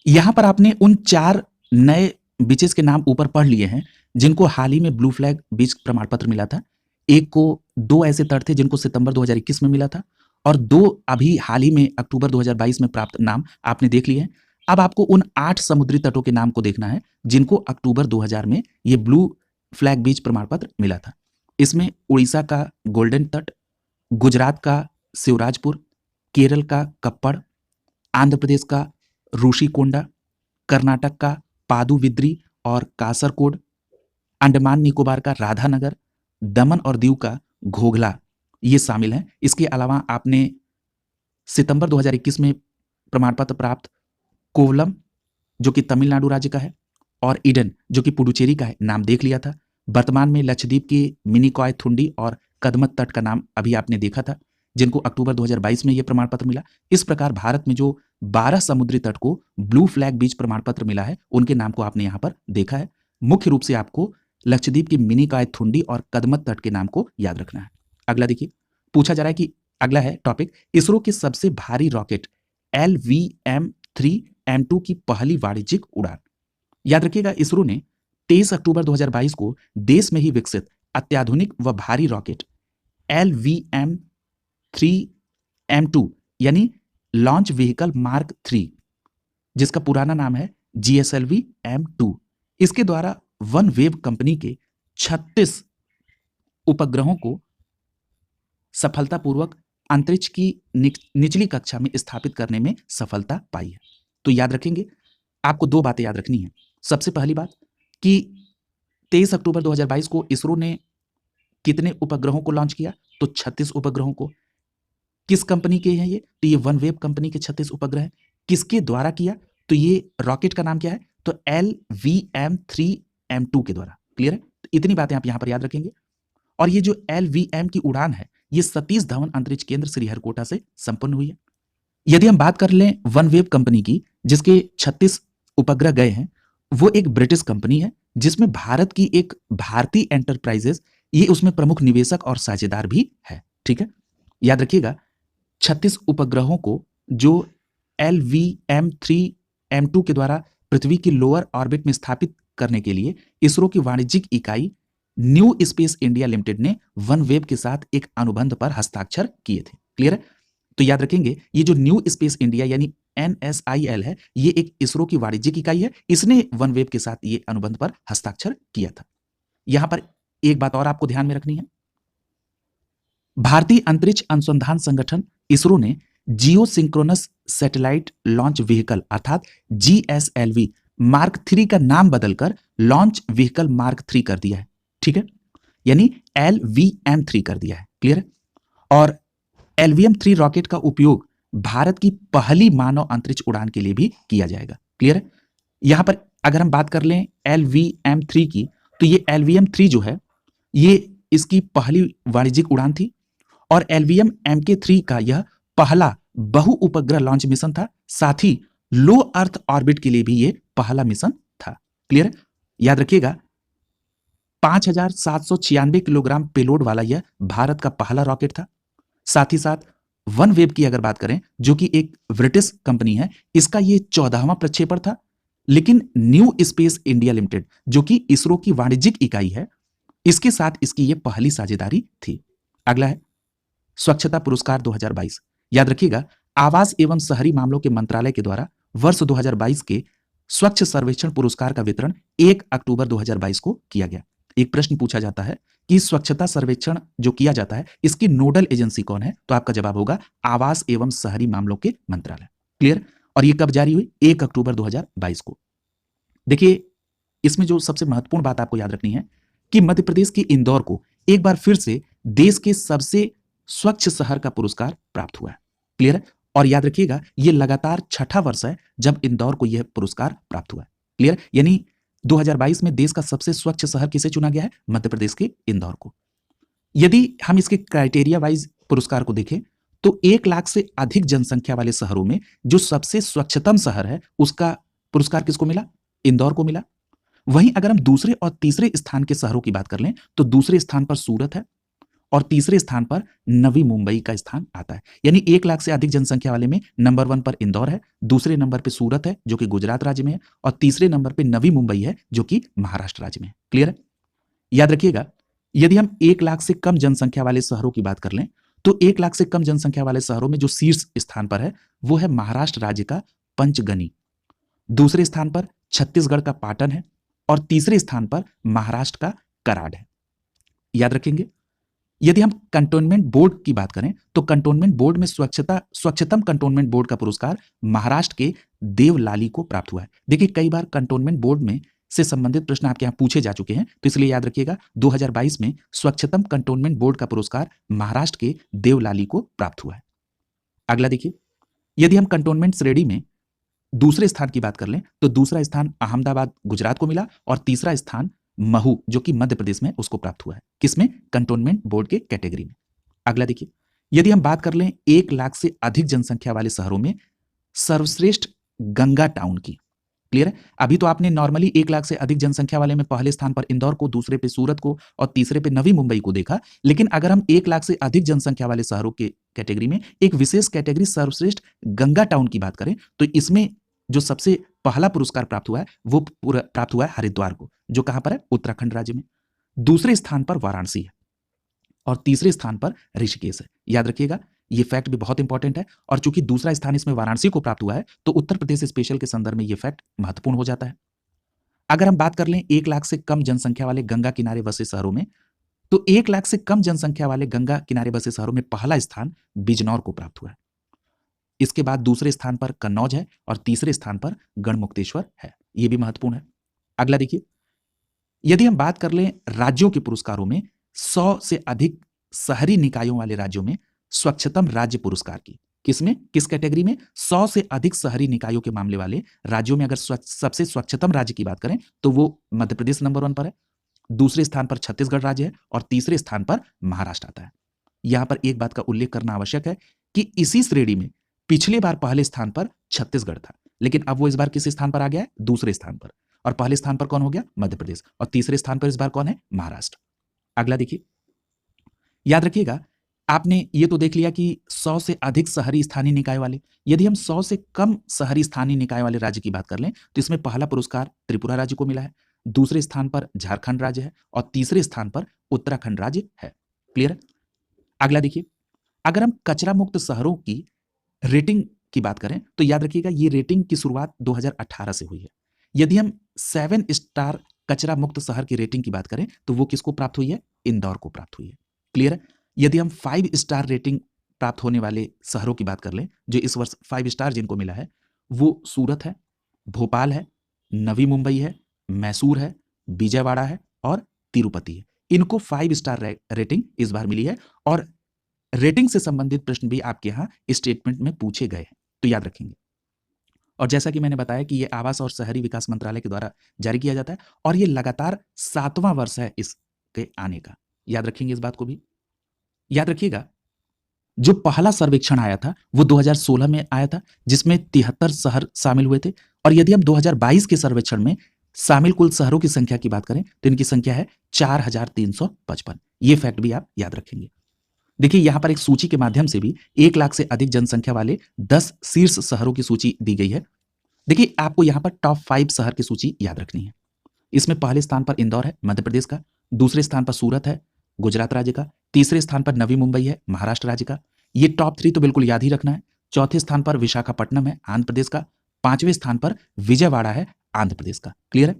यहां पर आपने उन 4 नए बीचेस के नाम ऊपर पढ़ लिए हैं जिनको हाल ही में ब्लू फ्लैग बीच प्रमाण पत्र मिला था। एक को 2 ऐसे तट थे जिनको सितंबर 2021 में मिला था और 2 अभी हाल ही में अक्टूबर 2022 में प्राप्त नाम आपने देख लिए हैं। अब आपको उन 8 समुद्री तटों के नाम को देखना है जिनको अक्टूबर 2000 में ये ब्लू फ्लैग बीच प्रमाण पत्र मिला था। इसमें उड़ीसा का गोल्डन तट, गुजरात का शिवराजपुर, केरल का कप्पड़, आंध्र प्रदेश का ऋषिकोंडा, कर्नाटक का पादुविद्री और कासरकोड, अंडमान निकोबार का राधानगर, दमन और दीव का घोघला, ये शामिल हैं। इसके अलावा आपने सितंबर 2021 में प्रमाण पत्र प्राप्त कोवलम जो कि तमिलनाडु राज्य का है और ईडन जो कि पुडुचेरी का है, नाम देख लिया था। वर्तमान में लक्षद्वीप के मिनिकॉय थुंडी और कदमत तट का नाम अभी आपने देखा था जिनको अक्टूबर 2022 में यह प्रमाण पत्र मिला। इस प्रकार भारत में जो 12 समुद्री तट को ब्लू फ्लैग बीच प्रमाण पत्र मिला है उनके नाम को आपने यहां पर देखा है। मुख्य रूप से आपको लक्षद्वीप की मिनिकॉय थुंडी और कदमत तट के नाम को याद रखना है। अगला देखिए, पूछा जा रहा है कि अगला है टॉपिक, इसरो के सबसे भारी रॉकेट LVM-3M2 की पहली वाणिज्यिक उड़ान। याद रखिएगा, इसरो ने 23 अक्टूबर 2022 को देश में ही विकसित अत्याधुनिक व भारी रॉकेट LVM-3M2 यानी लॉन्च व्हीकल मार्क 3 जिसका पुराना नाम है GSLV M2, इसके द्वारा वन वेव कंपनी के 36 उपग्रहों को सफलतापूर्वक अंतरिक्ष की निचली कक्षा में स्थापित करने में सफलता पाई है। तो याद रखेंगे, आपको 2 बातें याद रखनी है। सबसे पहली बात कि 23 अक्टूबर 2022 को इसरो ने कितने उपग्रहों को लॉन्च किया, तो 36 उपग्रहों को। किस कंपनी के हैं ये, तो ये वन वेव कंपनी के 36 उपग्रह हैं। किसके द्वारा किया, तो ये रॉकेट का नाम क्या है, तो LVM-3M2 के द्वारा। क्लियर है, तो इतनी बातें आप यहां पर याद रखेंगे। और ये जो LVM की उड़ान है ये सतीश धवन अंतरिक्ष केंद्र श्रीहरिकोटा से संपन्न हुई है। यदि हम बात कर लें वन वेव कंपनी की जिसके 36 उपग्रह गए हैं, वो एक ब्रिटिश कंपनी है जिसमें भारत की एक भारतीय एंटरप्राइजेस ये उसमें प्रमुख निवेशक और साझेदार भी है। ठीक है, याद रखिएगा, 36 उपग्रहों को जो LVM-3M2 के द्वारा पृथ्वी की लोअर ऑर्बिट में स्थापित करने के लिए इसरो की वाणिज्यिक इकाई न्यू स्पेस इंडिया लिमिटेड ने वन वेव के साथ एक अनुबंध पर हस्ताक्षर किए थे। क्लियर है, तो याद रखेंगे ये जो न्यू स्पेस इंडिया यानी NSIL है, ये एक इसरो की वाणिज्यिक इकाई है, इसने वन वेव के साथ ये अनुबंध पर हस्ताक्षर किया था। यहां पर एक बात और आपको ध्यान में रखनी है, भारतीय अंतरिक्ष अनुसंधान संगठन इसरो ने जियो सिंक्रोनस सैटेलाइट लॉन्च व्हीकल अर्थात GSLV मार्क 3 का नाम बदलकर लॉन्च व्हीकल मार्क 3 कर दिया है। ठीक है, यानी LVM-3 कर दिया है। क्लियर है, और LVM-3 रॉकेट का उपयोग भारत की पहली मानव अंतरिक्ष उड़ान के लिए भी किया जाएगा। क्लियर है, यहां पर अगर हम बात कर लें LVM-3 की, तो ये LVM-3 जो है ये इसकी पहली वाणिज्यिक उड़ान थी और LVM-MK3 का यह पहला बहु उपग्रह लॉन्च मिशन था, साथ ही लो अर्थ ऑर्बिट के लिए भी यह पहला मिशन था। क्लियर है, याद रखिएगा 5796 किलोग्राम पेलोड वाला यह भारत का पहला रॉकेट था। साथ ही साथ वन वेव की अगर बात करें जो कि एक ब्रिटिश कंपनी है, इसका यह 14वां प्रक्षेपण था, लेकिन न्यू स्पेस इंडिया लिमिटेड जो कि इसरो की वाणिज्यिक इकाई है, इसके साथ इसकी यह पहली साझेदारी थी। अगला है स्वच्छता पुरस्कार 2022। याद रखिएगा, आवास एवं शहरी मामलों के मंत्रालय के द्वारा वर्ष 2022 के स्वच्छ सर्वेक्षण पुरस्कार का वितरण 1 अक्टूबर 2022 को किया गया। एक प्रश्न पूछा जाता है कि स्वच्छता सर्वेक्षण जो किया जाता है इसकी नोडल एजेंसी कौन है, तो आपका जवाब होगा आवास एवं शहरी मामलों के मंत्रालय। क्लियर, और ये कब जारी हुई, 1 अक्टूबर 2022 को। देखिए, इसमें जो सबसे महत्वपूर्ण बात आपको याद रखनी है कि मध्य प्रदेश के इंदौर को एक बार फिर से देश के सबसे स्वच्छ शहर का पुरस्कार प्राप्त हुआ है। क्लियर है, और याद रखिएगा ये लगातार 6ठा वर्ष है जब इंदौर को यह पुरस्कार प्राप्त हुआ है। क्लियर, यानी 2022 में देश का सबसे स्वच्छ शहर किसे चुना गया है? मध्य प्रदेश के इंदौर को। यदि हम इसके क्राइटेरिया वाइज पुरस्कार को देखें तो 1 लाख से अधिक जनसंख्या वाले शहरों में जो सबसे स्वच्छतम शहर है उसका पुरस्कार किसको मिला? इंदौर को मिला। वहीं अगर हम दूसरे और तीसरे स्थान के शहरों की बात कर लें तो दूसरे स्थान पर सूरत है और तीसरे स्थान पर नवी मुंबई का स्थान आता है। यानी 1 लाख से अधिक जनसंख्या वाले में नंबर 1 पर इंदौर है, दूसरे नंबर पे सूरत है जो कि गुजरात राज्य में है और तीसरे नंबर पे नवी मुंबई है जो कि महाराष्ट्र राज्य में है। क्लियर है? याद रखिएगा, यदि हम 1 लाख से कम जनसंख्या वाले शहरों की बात कर लें तो 1 लाख से कम जनसंख्या वाले शहरों में जो शीर्ष स्थान पर है वो है महाराष्ट्र राज्य का पंचगनी, दूसरे स्थान पर छत्तीसगढ़ का पाटन है और तीसरे स्थान पर महाराष्ट्र का कराड है। याद रखेंगे। यदि हम कंटोनमेंट बोर्ड की बात करें तो कंटोनमेंट बोर्ड में स्वच्छतम कंटोनमेंट बोर्ड का पुरस्कार महाराष्ट्र के देवलाली को प्राप्त हुआ है। देखिए कई बार कंटोनमेंट बोर्ड में से संबंधित प्रश्न आपके यहां पूछे जा चुके हैं तो इसलिए याद रखिएगा 2022 में स्वच्छतम कंटोनमेंट बोर्ड का पुरस्कार महाराष्ट्र के देवलाली को प्राप्त हुआ है। अगला देखिए, यदि हम कंटोनमेंट श्रेणी में दूसरे स्थान की बात कर लें तो दूसरा स्थान अहमदाबाद गुजरात को मिला और तीसरा स्थान महू जो कि मध्य प्रदेश में उसको प्राप्त हुआ है। किसमें? कंटोनमेंट बोर्ड के कैटेगरी में। अगला देखिए, यदि हम बात कर लें 1 लाख से अधिक जनसंख्या वाले शहरों में सर्वश्रेष्ठ गंगा टाउन की। क्लियर है? अभी तो आपने नॉर्मली 1 लाख से अधिक जनसंख्या वाले में पहले स्थान पर इंदौर को, दूसरे पे सूरत को और तीसरे पे नवी मुंबई को देखा, लेकिन अगर हम 1 लाख से अधिक जनसंख्या वाले शहरों के कैटेगरी में एक विशेष कैटेगरी सर्वश्रेष्ठ गंगा टाउन की बात करें तो इसमें जो सबसे पहला पुरस्कार प्राप्त हुआ है वो प्राप्त हुआ है हरिद्वार को, जो कहां पर है? उत्तराखंड राज्य में। दूसरे स्थान पर वाराणसी है और तीसरे स्थान पर ऋषिकेश है। याद रखिएगा, ये फैक्ट भी बहुत इंपॉर्टेंट है और चूंकि दूसरा स्थान इसमें वाराणसी को प्राप्त हुआ है तो उत्तर प्रदेश स्पेशल के संदर्भ में ये फैक्ट महत्वपूर्ण हो जाता है। अगर हम बात कर लें 1 लाख से कम जनसंख्या वाले गंगा किनारे बसे शहरों में तो 1 लाख से कम जनसंख्या वाले गंगा किनारे बसे शहरों में पहला स्थान बिजनौर को प्राप्त हुआ है। इसके बाद दूसरे स्थान पर कन्नौज है और तीसरे स्थान पर गढ़मुक्तेश्वर है। यह भी महत्वपूर्ण है। अगला देखिए, यदि हम बात कर लें राज्यों के पुरस्कारों में 100 से अधिक शहरी निकायों वाले राज्यों में स्वच्छतम राज्य पुरस्कार की, किसमें? किस कैटेगरी में? 100 से अधिक शहरी निकायों के मामले वाले राज्यों में अगर सबसे स्वच्छतम राज्य की बात करें तो वो मध्य प्रदेश नंबर 1 पर है, दूसरे स्थान पर छत्तीसगढ़ राज्य है और तीसरे स्थान पर महाराष्ट्र आता है। यहां पर एक बात का उल्लेख करना आवश्यक है कि इसी श्रेणी में पिछले बार पहले स्थान पर छत्तीसगढ़ था, लेकिन अब वो इस बार किस स्थान पर आ गया है? दूसरे स्थान पर। और पहले स्थान पर कौन हो गया? मध्य प्रदेश। और तीसरे स्थान पर इस बार कौन है? महाराष्ट्र। अगला देखिए, याद रखिएगा, आपने ये तो देख लिया कि 100 से अधिक शहरी स्थानीय निकाय वाले। यदि हम 100 से कम शहरी स्थानीय निकाय वाले राज्य की बात कर लें तो इसमें पहला पुरस्कार त्रिपुरा राज्य को मिला है, दूसरे स्थान पर झारखंड राज्य है और तीसरे स्थान पर उत्तराखंड राज्य है। क्लियर है? अगला देखिए, अगर हम कचरा मुक्त शहरों की रेटिंग की बात करें तो याद रखिएगा ये रेटिंग की शुरुआत 2018 से हुई है। यदि हम 7 स्टार कचरा मुक्त शहर की रेटिंग की बात करें तो वो किसको प्राप्त हुई है? इंदौर को प्राप्त हुई है। क्लियर है? यदि हम 5 स्टार रेटिंग प्राप्त होने वाले शहरों की बात कर लें जो इस वर्ष 5 स्टार जिनको मिला है वो सूरत है, भोपाल है, नवी मुंबई है, मैसूर है, विजयवाड़ा है और तिरुपति है। इनको 5 स्टार रेटिंग इस बार मिली है और रेटिंग से संबंधित प्रश्न भी आपके यहां स्टेटमेंट में पूछे गए हैं, तो याद रखेंगे। और जैसा कि मैंने बताया कि यह आवास और शहरी विकास मंत्रालय के द्वारा जारी किया जाता है और यह लगातार 7वां वर्ष है इसके आने का। याद रखेंगे इस बात को भी। याद रखिएगा, जो पहला सर्वेक्षण आया था वो 2016 में आया था जिसमें 73 शहर शामिल हुए थे और यदि हम 2022 के सर्वेक्षण में शामिल कुल शहरों की संख्या की बात करें तो इनकी संख्या है 4355। ये फैक्ट भी आप याद रखेंगे। देखिए यहां पर एक सूची के माध्यम से भी 1 लाख से अधिक जनसंख्या वाले 10 शीर्ष शहरों की सूची दी गई है। देखिए आपको यहां पर टॉप 5 शहर की सूची याद रखनी है। इसमें पहले स्थान पर इंदौर है, मध्य प्रदेश का, दूसरे स्थान पर सूरत है, गुजरात राज्य का, तीसरे स्थान पर नवी मुंबई है, महाराष्ट्र राज्य का। ये टॉप 3 तो बिल्कुल याद ही रखना है। चौथे स्थान पर विशाखापट्टनम है, आंध्र प्रदेश का। 5वें स्थान पर विजयवाड़ा है, आंध्र प्रदेश का। क्लियर है?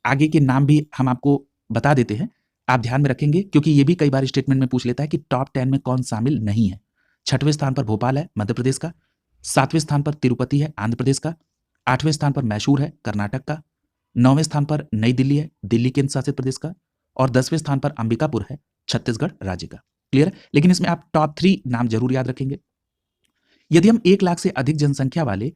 आगे के नाम भी हम आपको बता देते हैं, आप ध्यान में रखेंगे क्योंकि ये भी कई बार स्टेटमेंट में पूछ लेता है कि टॉप 10 में कौन शामिल नहीं है। 6वें स्थान पर भोपाल है, मध्य प्रदेश का। 7वें स्थान पर तिरुपति है, आंध्र प्रदेश का। 8वें स्थान पर मैसूर है, कर्नाटक का। 9वें स्थान पर नई दिल्ली है, दिल्ली केंद्र शासित प्रदेश का। और 10वें स्थान पर अंबिकापुर है, छत्तीसगढ़ राज्य का। क्लियर है? लेकिन इसमें आप टॉप 3 नाम जरूर याद रखेंगे। यदि हम 1 लाख से अधिक जनसंख्या वाले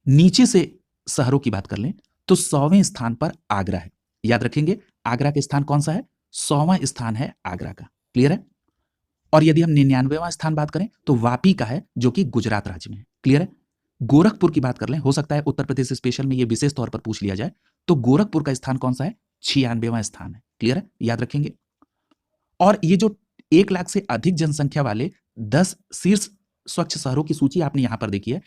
नीचे से शहरों की बात कर लें तो 100वें स्थान पर आगरा है। याद रखेंगे आगरा का स्थान कौन सा है? 100वां स्थान है आगरा का। क्लियर है? और यदि हम 99वां स्थान बात करें तो वापी का है, जो कि गुजरात राज्य में है। क्लियर है? गोरखपुर की बात कर लें, हो सकता है उत्तर प्रदेश स्पेशल में ये विशेष तौर पर पूछ लिया जाए, तो गोरखपुर का स्थान कौन सा है? 96वां स्थान है। क्लियर है? याद रखेंगे। और ये जो 1 लाख से अधिक जनसंख्या वाले 10 शीर्ष स्वच्छ शहरों की सूची आपने यहां पर देखी है,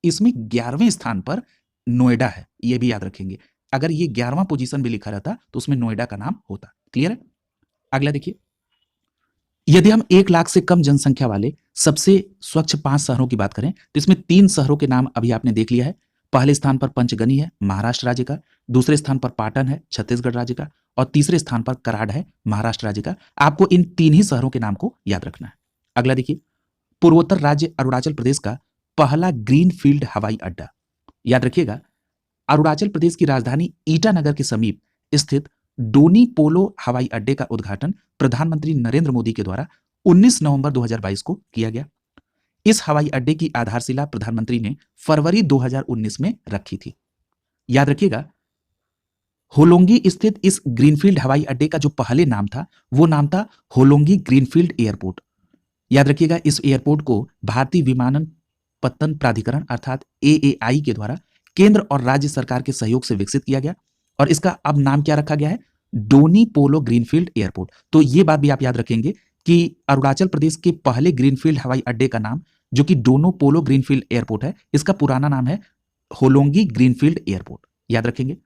इसमें 11वें स्थान पर नोएडा है। ये भी याद रखेंगे। अगर ये 11वां पोजीशन भी लिखा रहता तो उसमें नोएडा का नाम होता। क्लियर है? अगला देखिए, यदि हम 1 लाख से कम जनसंख्या वाले सबसे स्वच्छ 5 शहरों की बात करें तो इसमें 3 शहरों के नाम अभी आपने देख लिया है। पहले स्थान पर पंचगनी है, महाराष्ट्र राज्य का। दूसरे स्थान पर पाटन है, छत्तीसगढ़ राज्य का। और तीसरे स्थान पर कराड़ है, महाराष्ट्र राज्य का। आपको इन 3 ही शहरों के नाम को याद रखना है। अगला देखिए, पूर्वोत्तर राज्य अरुणाचल प्रदेश का पहला ग्रीनफील्ड हवाई अड्डा। याद रखिएगा, अरुणाचल प्रदेश की राजधानी ईटानगर के समीप स्थित डोनी पोलो हवाई अड्डे का उद्घाटन प्रधानमंत्री नरेंद्र मोदी के द्वारा 19 नवंबर 2022 को किया गया। इस हवाई अड्डे की आधारशिला प्रधानमंत्री ने फरवरी 2019 में रखी थी। याद रखिएगा, होलोंगी स्थित इस ग्रीनफील्ड हवाई अड्डे का जो पहले नाम था वो नाम था होलोंगी ग्रीनफील्ड एयरपोर्ट। याद रखिएगा, इस एयरपोर्ट को भारतीय विमानपत्तन प्राधिकरण अर्थात AAI के द्वारा केंद्र और राज्य सरकार के सहयोग से विकसित किया गया और इसका अब नाम क्या रखा गया है? डोनी पोलो ग्रीनफील्ड एयरपोर्ट। तो ये बात भी आप याद रखेंगे कि अरुणाचल प्रदेश के पहले ग्रीनफील्ड हवाई अड्डे का नाम, जो कि डोनो पोलो ग्रीनफील्ड एयरपोर्ट है, इसका पुराना नाम है होलोंगी ग्रीनफील्ड एयरपोर्ट। याद रखेंगे।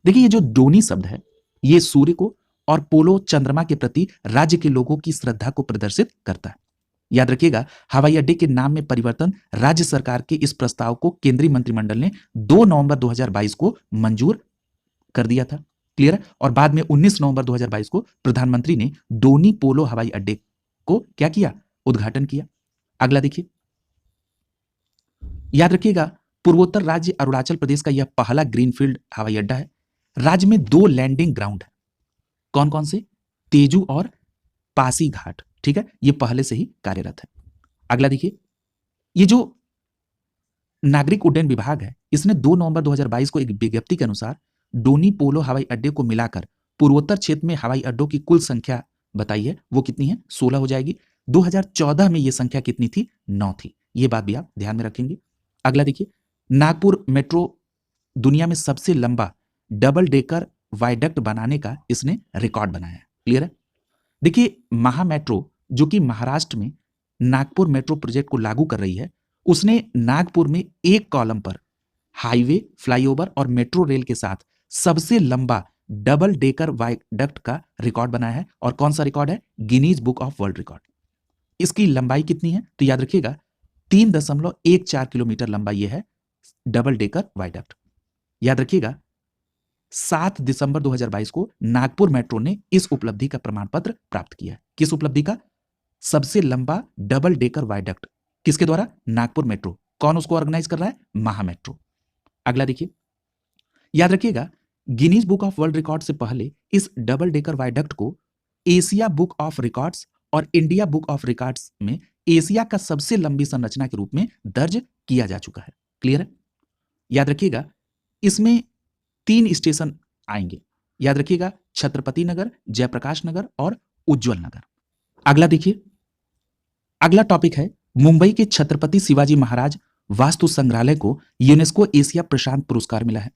देखिए, ये जो डोनी शब्द है ये सूर्य को और पोलो चंद्रमा के प्रति राज्य के लोगों की श्रद्धा को प्रदर्शित करता है। याद रखिएगा, हवाई अड्डे के नाम में परिवर्तन राज्य सरकार के इस प्रस्ताव को केंद्रीय मंत्रिमंडल ने 2 नवंबर 2022 को मंजूर कर दिया था। क्लियर है? और बाद में 19 नवंबर 2022 को प्रधानमंत्री ने डोनी पोलो हवाई अड्डे को क्या किया? उद्घाटन किया। अगला देखिए, याद रखिएगा, पूर्वोत्तर राज्य अरुणाचल प्रदेश का यह पहला ग्रीनफील्ड हवाई अड्डा है। राज्य में 2 लैंडिंग ग्राउंड है। कौन कौन से? तेजू और पासीघाट। ठीक है, ये पहले से ही कार्यरत है। अगला देखिए, ये जो नागरिक उड्डयन विभाग है इसने 2 नवंबर 2022 को एक विज्ञप्ति के अनुसार डोनी पोलो हवाई अड्डे को मिलाकर पूर्वोत्तर क्षेत्र में हवाई अड्डों की कुल संख्या बताई है, वो कितनी है? 16 हो जाएगी। 2014 में ये संख्या कितनी थी? 9 थी। ये बात भी आप ध्यान में रखेंगे। अगला देखिए, नागपुर मेट्रो दुनिया में सबसे लंबा डबल डेकर वायडक्ट बनाने का इसने रिकॉर्ड बनाया है। क्लियर है? देखिए, महा मेट्रो जो कि महाराष्ट्र में नागपुर मेट्रो प्रोजेक्ट को लागू कर रही है, उसने नागपुर में एक कॉलम पर हाईवे, फ्लाईओवर और मेट्रो रेल के साथ सबसे लंबा डबल डेकर वायडक्ट का रिकॉर्ड बनाया है। और कौन सा रिकॉर्ड है? Guinness book of world record. इसकी लंबाई कितनी है? तो याद रखिएगा, 3.14 किलोमीटर लंबा यह है डबल डेकर वायडक्ट। याद रखिएगा, 7 दिसंबर 2022 को नागपुर मेट्रो ने इस उपलब्धि का प्रमाण पत्र प्राप्त किया है। किस उपलब्धि का? सबसे लंबा डबल डेकर वायडक्ट। किसके द्वारा? नागपुर मेट्रो। कौन उसको ऑर्गेनाइज कर रहा है? महा मेट्रो। अगला देखिए, याद रखिएगा, Guinness book of world record से पहले इस डबल डेकर वायडक्ट को एशिया बुक ऑफ रिकॉर्ड्स और इंडिया बुक ऑफ रिकॉर्ड्स में एशिया का सबसे लंबी संरचना के रूप में दर्ज किया जा चुका है। क्लियर है? याद रखिएगा, इसमें 3 स्टेशन आएंगे। याद रखिएगा, छत्रपति नगर, जयप्रकाश नगर और उज्जवल नगर। अगला देखिए, अगला टॉपिक है मुंबई के छत्रपति शिवाजी महाराज वास्तु संग्रहालय को यूनेस्को एशिया प्रशांत पुरस्कार मिला है।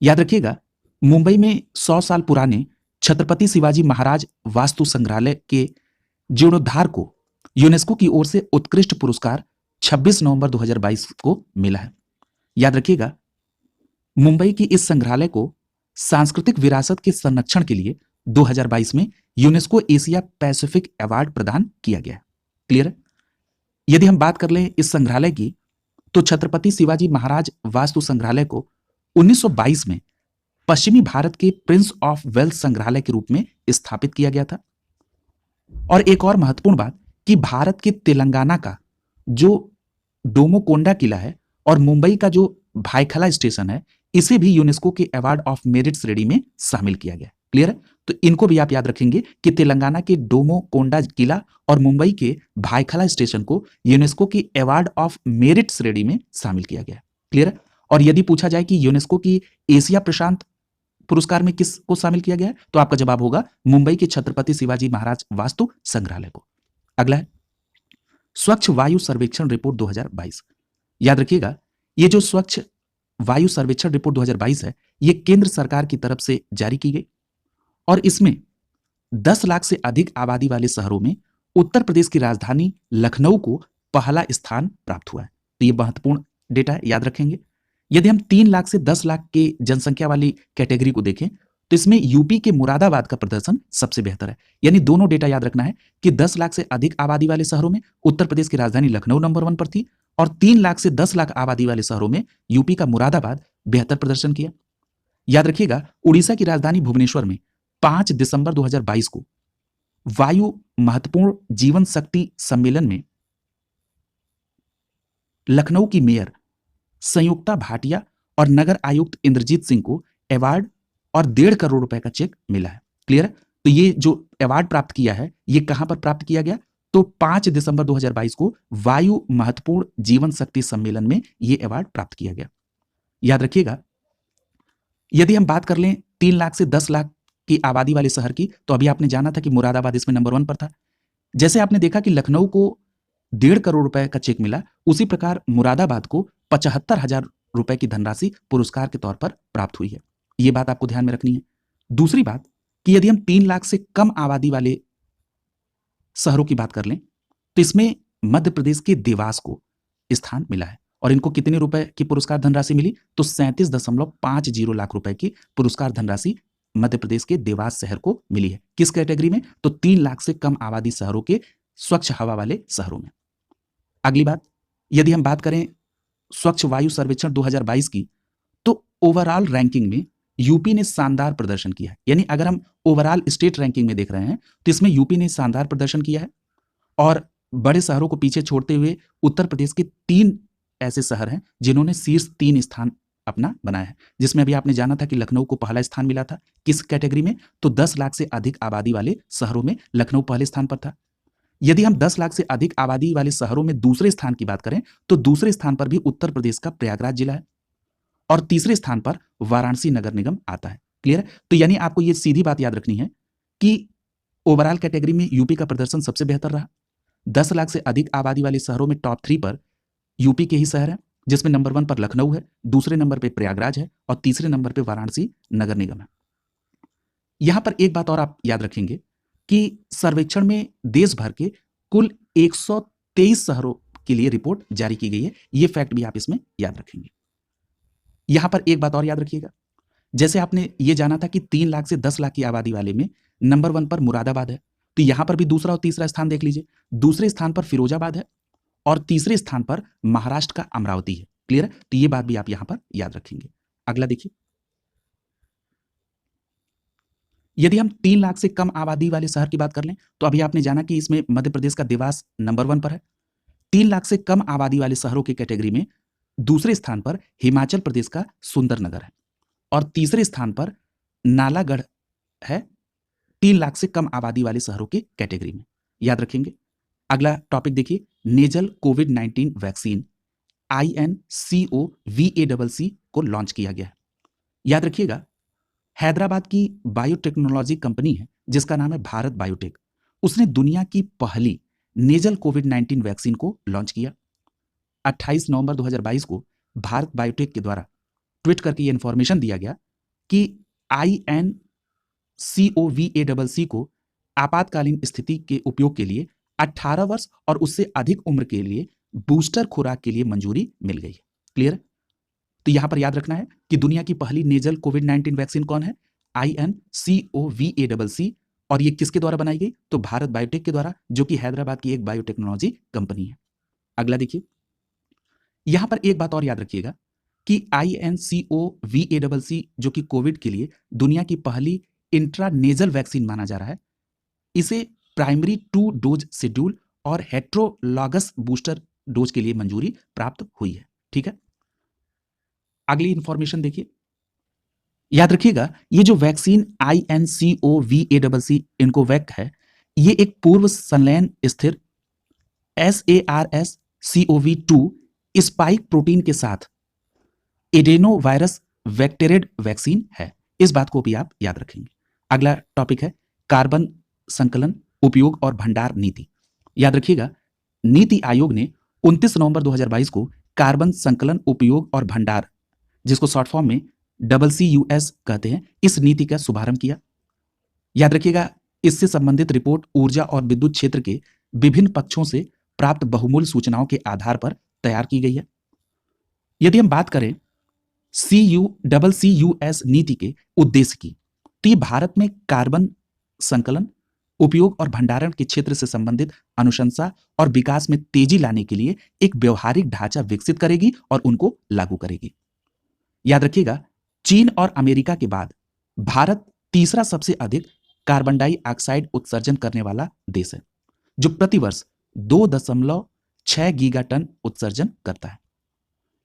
याद रखिएगा, मुंबई में 100 साल पुराने छत्रपति शिवाजी महाराज वास्तु संग्रहालय के जीर्णोद्धार को यूनेस्को की ओर से उत्कृष्ट पुरस्कार 26 नवंबर 2022 को मिला है। याद रखिएगा, मुंबई की इस संग्रहालय को सांस्कृतिक विरासत के संरक्षण के लिए 2022 में यूनेस्को एशिया पैसिफिक अवार्ड प्रदान किया गया। क्लियर है? यदि हम बात कर लें इस संग्रहालय की, तो छत्रपति शिवाजी महाराज वास्तु संग्रहालय को 1922 में पश्चिमी भारत के प्रिंस ऑफ वेल्स संग्रहालय के रूप में स्थापित किया गया था। और एक और महत्वपूर्ण बात कि भारत के तेलंगाना का जो डोमोकोंडा किला है और मुंबई का जो भायखला स्टेशन है, इसे भी यूनेस्को के अवार्ड ऑफ मेरिट श्रेणी में शामिल किया गया। क्लियर है? तो इनको भी आप याद रखेंगे कि तेलंगाना के डोमोकोंडा किला और मुंबई के भायखला स्टेशन को यूनेस्को की अवार्ड ऑफ मेरिट श्रेणी में शामिल किया गया। क्लियर है? और यदि पूछा जाए कि यूनेस्को की एशिया प्रशांत पुरस्कार में किसको शामिल किया गया है, तो आपका जवाब होगा मुंबई के छत्रपति शिवाजी महाराज वास्तु संग्रहालय को। अगला है स्वच्छ वायु सर्वेक्षण रिपोर्ट 2022। याद रखिएगा, ये जो स्वच्छ वायु सर्वेक्षण रिपोर्ट 2022 है, ये केंद्र सरकार की तरफ से जारी की गई और इसमें 10 लाख से अधिक आबादी वाले शहरों में उत्तर प्रदेश की राजधानी लखनऊ को पहला स्थान प्राप्त हुआ है। तो ये महत्वपूर्ण डेटा है, याद रखेंगे। यदि हम 3 लाख से 10 लाख के जनसंख्या वाली कैटेगरी को देखें तो इसमें यूपी के मुरादाबाद का प्रदर्शन सबसे बेहतर है। यानी दोनों डेटा याद रखना है कि 10 लाख से अधिक आबादी वाले शहरों में उत्तर प्रदेश की राजधानी लखनऊ नंबर 1 पर थी और 3 लाख से 10 लाख आबादी वाले शहरों में यूपी का मुरादाबाद बेहतर प्रदर्शन किया। याद रखिएगा, उड़ीसा की राजधानी भुवनेश्वर में 5 दिसंबर 2022 को वायु महत्वपूर्ण जीवन शक्ति सम्मेलन में लखनऊ की मेयर संयुक्ता भाटिया और नगर आयुक्त इंद्रजीत सिंह को अवार्ड और 1.5 करोड़ रुपए का चेक मिला है। क्लियर है? तो ये जो अवार्ड प्राप्त किया है, ये कहां पर प्राप्त किया गया? तो 5 दिसंबर 2022 को वायु महत्वपूर्ण जीवन शक्ति सम्मेलन में यह अवार्ड प्राप्त किया गया। याद रखिएगा, यदि हम बात कर लें 3 लाख से 10 लाख की आबादी वाले शहर की, तो अभी आपने जाना था कि मुरादाबाद इसमें नंबर 1 पर था। जैसे आपने देखा कि लखनऊ को 1.5 करोड़ रुपए का चेक मिला, उसी प्रकार मुरादाबाद को 75,000 रुपए की धनराशि पुरस्कार के तौर पर प्राप्त हुई है। यह बात आपको ध्यान में रखनी है। दूसरी बात कि यदि हम 3 लाख से कम आबादी वाले शहरों की बात कर लें तो इसमें मध्य प्रदेश के देवास को स्थान मिला है और इनको कितने रुपए की पुरस्कार धनराशि मिली? तो 37.50 लाख रुपए की पुरस्कार धनराशि मध्य प्रदेश के देवास शहर को मिली है। किस कैटेगरी में? तो 3 लाख से कम आबादी शहरों के स्वच्छ हवा वाले शहरों में। अगली बात, यदि हम बात करें स्वच्छ वायु सर्वेक्षण 2022 की, तो ओवरऑल रैंकिंग में यूपी ने शानदार प्रदर्शन किया है। यानी अगर हम ओवरऑल स्टेट रैंकिंग में देख रहे हैं तो इसमें यूपी ने शानदार प्रदर्शन किया है और बड़े शहरों को पीछे छोड़ते हुए उत्तर प्रदेश के 3 ऐसे शहर हैं जिन्होंने शीर्ष 3 स्थान अपना बनाया है, जिसमें अभी आपने जाना था कि लखनऊ को पहला स्थान मिला था। किस कैटेगरी में? तो 10 लाख से अधिक आबादी वाले शहरों में लखनऊ पहले स्थान पर था। यदि हम 10 लाख से अधिक आबादी वाले शहरों में दूसरे स्थान की बात करें तो दूसरे स्थान पर भी उत्तर प्रदेश का प्रयागराज जिला है और तीसरे स्थान पर वाराणसी नगर निगम आता है। क्लियर है? तो यानी आपको ये सीधी बात याद रखनी है कि ओवरऑल कैटेगरी में यूपी का प्रदर्शन सबसे बेहतर रहा। 10 लाख से अधिक आबादी वाले शहरों में टॉप 3 पर यूपी के ही शहर हैं, जिसमें नंबर 1 पर लखनऊ है, दूसरे नंबर पर प्रयागराज है और तीसरे नंबर पर वाराणसी नगर निगम है। यहां पर एक बात और आप याद रखेंगे कि सर्वेक्षण में देश भर के कुल 123 शहरों के लिए रिपोर्ट जारी की गई है। यह फैक्ट भी आप इसमें याद रखेंगे। यहां पर एक बात और याद रखिएगा, जैसे आपने ये जाना था कि 3 लाख से 10 लाख की आबादी वाले में नंबर 1 पर मुरादाबाद है, तो यहां पर भी दूसरा और तीसरा स्थान देख लीजिए। दूसरे स्थान पर फिरोजाबाद है और तीसरे स्थान पर महाराष्ट्र का अमरावती है। क्लियर है? तो ये बात भी आप यहां पर याद रखेंगे। अगला देखिए, यदि हम 3 लाख से कम आबादी वाले शहर की बात कर लें तो अभी आपने जाना कि इसमें मध्य प्रदेश का देवास नंबर 1 पर है। 3 लाख से कम आबादी वाले शहरों की कैटेगरी में दूसरे स्थान पर हिमाचल प्रदेश का सुंदरनगर है और तीसरे स्थान पर नालागढ़ है 3 लाख से कम आबादी वाले शहरों की कैटेगरी में। याद रखेंगे। अगला टॉपिक देखिए, नेजल कोविड-19 वैक्सीन INCOVACC को लॉन्च किया गया है। याद रखिएगा, हैदराबाद की बायोटेक्नोलॉजी कंपनी है जिसका नाम है भारत बायोटेक। उसने दुनिया की पहली नेजल कोविड-19 वैक्सीन को लॉन्च किया। 28 नवंबर 2022 को भारत बायोटेक के द्वारा ट्वीट करके ये इंफॉर्मेशन दिया गया कि INCOVACC को आपातकालीन स्थिति के उपयोग के लिए 18 वर्ष और उससे अधिक उम्र के लिए बूस्टर खुराक के लिए मंजूरी मिल गई है। क्लियर? तो यहां पर याद रखना है कि दुनिया की पहली नेजल कोविड-19 वैक्सीन कौन है? INCOVACC। और ये किसके द्वारा बनाई गई? तो भारत बायोटेक के द्वारा, जो कि हैदराबाद की एक बायोटेक्नोलॉजी कंपनी है। अगला देखिए, यहां पर एक बात और याद रखिएगा कि INCOVACC जो कि कोविड के लिए दुनिया की पहली इंट्रानेजल वैक्सीन माना जा रहा है, इसे प्राइमरी 2 डोज शेड्यूल और हेट्रोलॉगस बूस्टर डोज के लिए मंजूरी प्राप्त हुई है। ठीक है, अगली इंफॉर्मेशन देखिए। याद रखिएगा, ये जो वैक्सीन INCOVACC इनकोवैक है, ये एक पूर्व संलयन स्थिर SARS-CoV-2 स्पाइक प्रोटीन के साथ एडेनो वायरस वेक्टेरेड वैक्सीन है। इस बात को भी आप याद रखेंगे। अगला टॉपिक है कार्बन संकलन, उपयोग और भंडार नीति। याद रखिएगा, नीति आयोग ने 29 नवंबर 2022 को कार्बन संकलन, उपयोग और भंडार, जिसको शॉर्ट फॉर्म में CCUS कहते हैं, इस नीति का शुभारंभ किया। याद रखिएगा, इससे संबंधित रिपोर्ट ऊर्जा और विद्युत क्षेत्र के विभिन्न पक्षों से प्राप्त बहुमूल्य सूचनाओं के आधार पर तैयार की गई है। यदि हम बात करें CCUS नीति के उद्देश्य की, तो ये भारत में कार्बन संकलन, उपयोग और भंडारण के क्षेत्र से संबंधित अनुशंसा और विकास में तेजी लाने के लिए एक व्यवहारिक ढांचा विकसित करेगी और उनको लागू करेगी। याद रखिएगा, चीन और अमेरिका के बाद भारत तीसरा सबसे अधिक कार्बन डाइऑक्साइड उत्सर्जन करने वाला देश है, जो प्रतिवर्ष 2.6 गीगाटन उत्सर्जन करता है।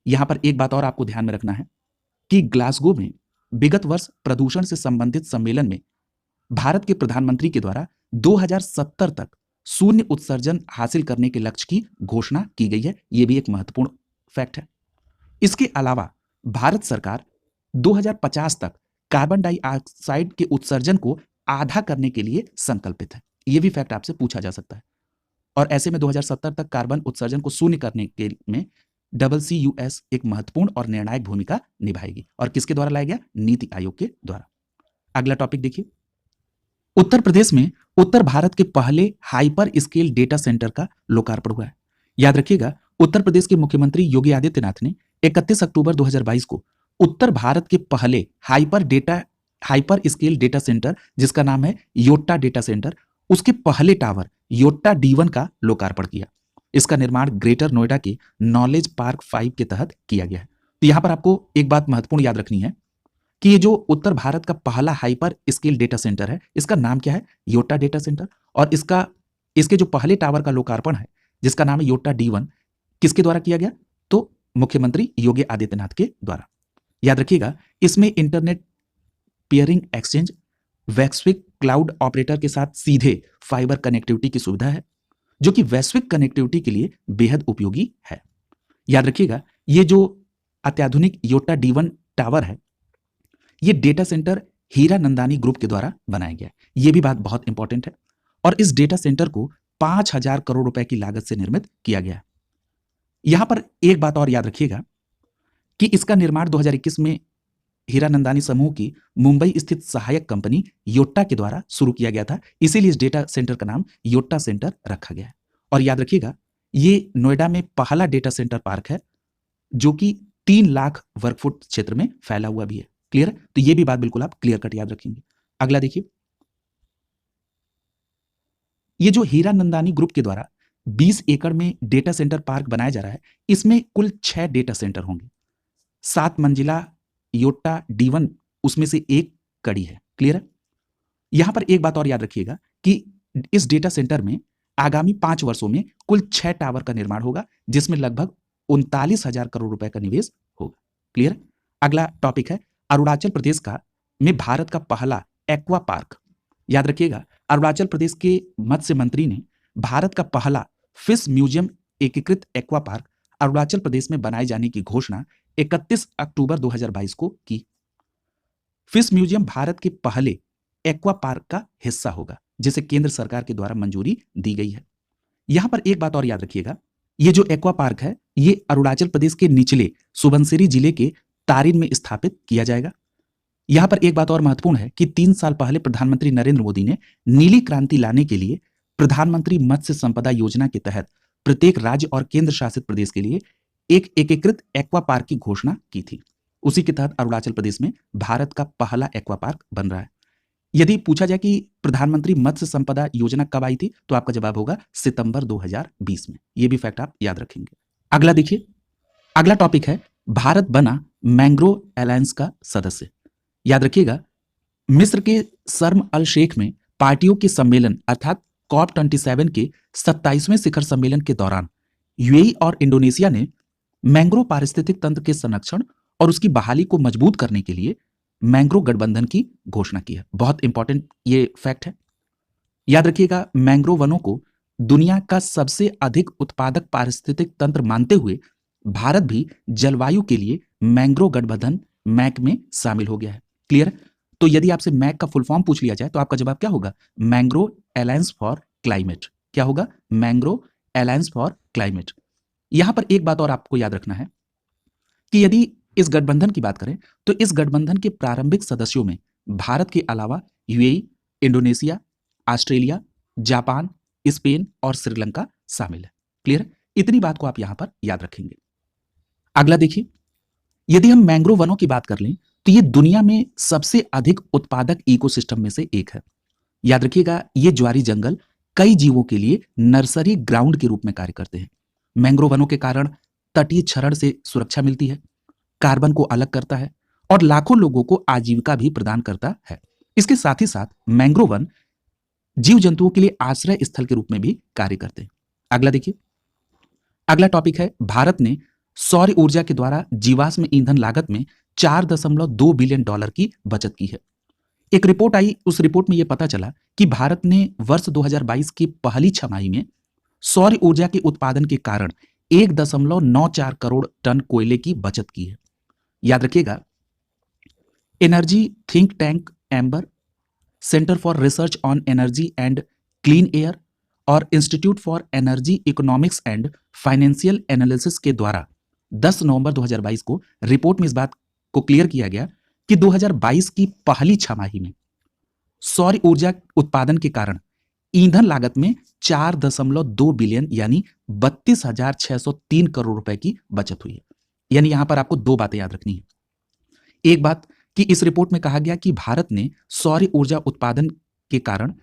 यहां पर एक बात और आपको ध्यान में रखना है कि ग्लासगो में विगत वर्ष प्रदूषण से संबंधित सम्मेलन में भारत के प्रधानमंत्री के द्वारा 2070 तक शून्य उत्सर्जन हासिल करने के लक्ष्य की घोषणा की गई है। यह भी एक महत्वपूर्ण फैक्ट है। इसके अलावा भारत सरकार 2050 तक कार्बन डाइऑक्साइड के उत्सर्जन को आधा करने के लिए संकल्पित है। यह भी फैक्ट आपसे पूछा जा सकता है। और ऐसे में 2070 तक कार्बन उत्सर्जन को शून्य करने के में CCUS एक महत्वपूर्ण और निर्णायक भूमिका निभाएगी। और किसके द्वारा लाया गया? नीति आयोग के द्वारा। अगला टॉपिक देखिए, उत्तर प्रदेश में उत्तर भारत के पहले हाइपर स्केल डेटा सेंटर का लोकार्पण हुआ है। याद रखिएगा, उत्तर प्रदेश के मुख्यमंत्री योगी आदित्यनाथ ने 31 अक्टूबर 2022 को उत्तर भारत के पहले हाइपर स्केल डेटा सेंटर, जिसका नाम है योट्टा डेटा सेंटर, उसके पहले टावर योट्टा D1 का लोकार्पण किया। इसका निर्माण ग्रेटर नोएडा के नॉलेज पार्क 5 के तहत किया गया है। तो यहां पर आपको एक बात महत्वपूर्ण याद रखनी है कि ये जो उत्तर भारत का पहला हाइपर स्केल डेटा सेंटर है, इसका नाम क्या है? Yotta data centre. और इसके जो पहले टावर का लोकार्पण है, जिसका नाम है योट्टा D1, किसके द्वारा किया गया? तो मुख्यमंत्री योगी आदित्यनाथ के द्वारा। याद रखिएगा, इसमें इंटरनेट पियरिंग एक्सचेंज, वैश्विक क्लाउड ऑपरेटर के साथ सीधे फाइबर कनेक्टिविटी की सुविधा है, जो कि वैश्विक कनेक्टिविटी के लिए बेहद उपयोगी है। याद रखिएगा, ये जो अत्याधुनिक योट्टा D1 टावर है, ये डेटा सेंटर हीरा नंदानी ग्रुप के द्वारा बनाया गया है। ये भी बात बहुत इंपॉर्टेंट है। और इस डेटा सेंटर को 5,000 करोड़ रुपए की लागत से निर्मित किया गया है। यहां पर एक बात और याद रखिएगा कि इसका निर्माण 2021 में हीरा नंदानी समूह की मुंबई स्थित सहायक कंपनी योट्टा के द्वारा शुरू किया गया था। इसीलिए इस डेटा सेंटर का नाम योट्टा सेंटर रखा गया है। और याद रखिएगा, ये नोएडा में पहला डेटा सेंटर पार्क है जो कि 3 लाख वर्ग फुट क्षेत्र में फैला हुआ भी है। क्लियर है? तो ये भी बात बिल्कुल आप क्लियर कट याद रखेंगे। अगला देखिए, ये जो हीरा नंदानी ग्रुप के द्वारा 20 एकड़ में डेटा सेंटर पार्क बनाया जा रहा है, इसमें कुल 6 डेटा सेंटर होंगे। 7 मंजिला योट्टा D1 उसमें से एक कड़ी है। क्लियर है? यहां पर एक बात और याद रखिएगा कि इस डेटा सेंटर में आगामी 5 वर्षों में कुल 6 टावर का निर्माण होगा, जिसमें लगभग 39,000 करोड़ रुपए का निवेश होगा। क्लियर? अगला टॉपिक है अरुणाचल प्रदेश में भारत का पहला एक्वा पार्क। याद रखिएगा, अरुणाचल प्रदेश के मत्स्य मंत्री ने भारत का पहला फिश म्यूजियम एकीकृत एक्वा पार्क अरुणाचल प्रदेश में बनाए जाने की घोषणा 31 अक्टूबर 2022 को की। फिश म्यूजियम भारत के पहले एक्वा पार्क का हिस्सा होगा, जिसे केंद्र सरकार के द्वारा मंजूरी दी गई है। यहां पर एक बात और याद रखिएगा, ये जो एक्वा पार्क है, ये अरुणाचल प्रदेश के निचले सुबनसिरी जिले के तारिन में स्थापित किया जाएगा। यहां पर एक बात और महत्वपूर्ण है कि 3 साल पहले प्रधानमंत्री नरेंद्र मोदी ने नीली क्रांति लाने के लिए प्रधानमंत्री मत्स्य संपदा योजना के तहत प्रत्येक राज्य और केंद्र शासित प्रदेश के लिए एक एकीकृत एक्वा पार्क की घोषणा की थी। उसी के तहत अरुणाचल प्रदेश में भारत का पहला एक्वा पार्क बन रहा है। यदि पूछा जाए कि प्रधानमंत्री मत्स्य संपदा योजना कब आई थी, तो आपका जवाब होगा सितंबर 2020 में। यह भी फैक्ट आप याद रखेंगे। अगला देखिए, अगला टॉपिक है भारत बना मैंग्रोव अलायंस का सदस्य। याद रखिएगा, मिस्र के शर्म अल शेख में पार्टियों के सम्मेलन अर्थात COP27 के 27वें शिखर सम्मेलन के दौरान यूएई और इंडोनेशिया ने मैंग्रोव पारिस्थितिक तंत्र के संरक्षण और उसकी बहाली को मजबूत करने के लिए मैंग्रोव गठबंधन की घोषणा की है। बहुत इंपॉर्टेंट ये फैक्ट है। याद रखिएगा, मैंग्रोव वनों को दुनिया का सबसे अधिक उत्पादक पारिस्थितिक तंत्र मानते हुए भारत भी जलवायु के लिए मैंग्रोव गठबंधन मैक में शामिल हो गया है। क्लियर? तो यदि आपसे मैक का फुल फॉर्म पूछ लिया जाए तो आपका जवाब क्या होगा? Mangrove alliance for climate. क्या होगा? Mangrove alliance for climate. यहां पर एक बात और आपको याद रखना है कि यदि इस गठबंधन की बात करें तो इस गठबंधन के प्रारंभिक सदस्यों में भारत के अलावा UAE, Indonesia, Australia, Japan, Spain और श्रीलंका शामिल है। क्लियर? इतनी बात को आप यहां पर याद रखेंगे। अगला देखिए, यदि हम मैंग्रोव वनों की बात कर लें तो ये दुनिया में सबसे अधिक उत्पादक इकोसिस्टम में से एक है। याद रखिएगा, ये ज्वारी जंगल कई जीवों के लिए नर्सरी ग्राउंड के रूप में कार्य करते हैं। मैंग्रोव वनों के कारण तटीय क्षरण से सुरक्षा मिलती है, कार्बन को अलग करता है और लाखों लोगों को आजीविका भी प्रदान करता है। इसके साथ ही साथ मैंग्रोव वन जीव जंतुओं के लिए आश्रय स्थल के रूप में भी कार्य करते हैं। अगला देखिए, अगला टॉपिक है, भारत ने सौर ऊर्जा के द्वारा जीवाश्म ईंधन लागत में 4.2 बिलियन डॉलर की बचत की है। एक रिपोर्ट आई, उस रिपोर्ट में यह पता चला कि भारत ने वर्ष 2022 की पहली छमाही में सौर ऊर्जा के उत्पादन के कारण 1.94 करोड़ टन कोयले की बचत की है। याद रखिएगा, energy think tank Ember, centre for research on energy and clean air और institute for energy economics and financial analysis के द्वारा 10 नवंबर 2022 को रिपोर्ट में इस बात को क्लियर किया गया कि 2022 की पहली छमाही में सौर ऊर्जा उत्पादन के कारण ईंधन लागत में 4.2 बिलियन यानी 32,603 करोड़ रुपए की बचत हुई है। यानी यहां पर आपको दो बातें याद रखनी है। एक बात कि इस रिपोर्ट में कहा गया कि भारत ने सौर ऊर्जा उत्पादन के कारण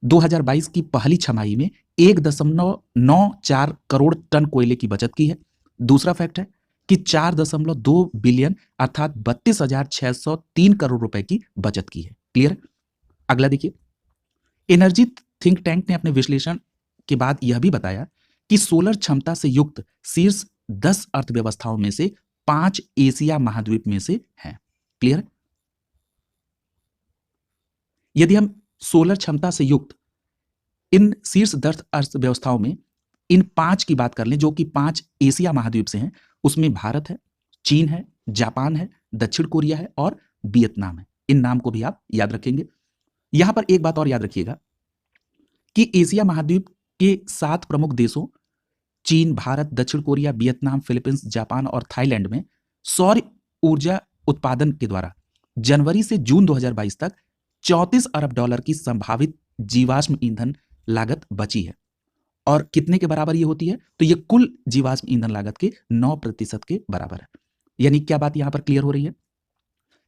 2022 की पहली छमाही में 1.94 करोड़ टन कोयले की बचत की है। दूसरा फैक्ट है कि 4.2 बिलियन अर्थात 32,603 करोड़ रुपए की बचत की है। क्लियर? अगला देखिए, एनर्जी थिंक टैंक ने अपने विश्लेषण के बाद यह भी बताया कि सोलर क्षमता से युक्त शीर्ष 10 अर्थव्यवस्थाओं में से 5 एशिया महाद्वीप में से हैं। क्लियर? यदि हम सोलर क्षमता से युक्त इन शीर्ष 10 अर्थव्यवस्थाओं में इन 5 की बात कर लें, जो कि 5 एशिया महाद्वीप से हैं, उसमें भारत है, चीन है, जापान है, दक्षिण कोरिया है और वियतनाम है। इन नाम को भी आप याद रखेंगे। यहां पर एक बात और याद रखिएगा कि एशिया महाद्वीप के 7 प्रमुख देशों चीन, भारत, दक्षिण कोरिया, वियतनाम, फिलीपींस, जापान और थाईलैंड में सौर ऊर्जा उत्पादन के द्वारा जनवरी से जून 2022 तक 34 अरब डॉलर की संभावित जीवाश्म ईंधन लागत बची है। और कितने के बराबर ये होती है? तो ये कुल जीवाश्म ईंधन लागत के 9% के बराबर है। यानी क्या बात यहां पर क्लियर हो रही है?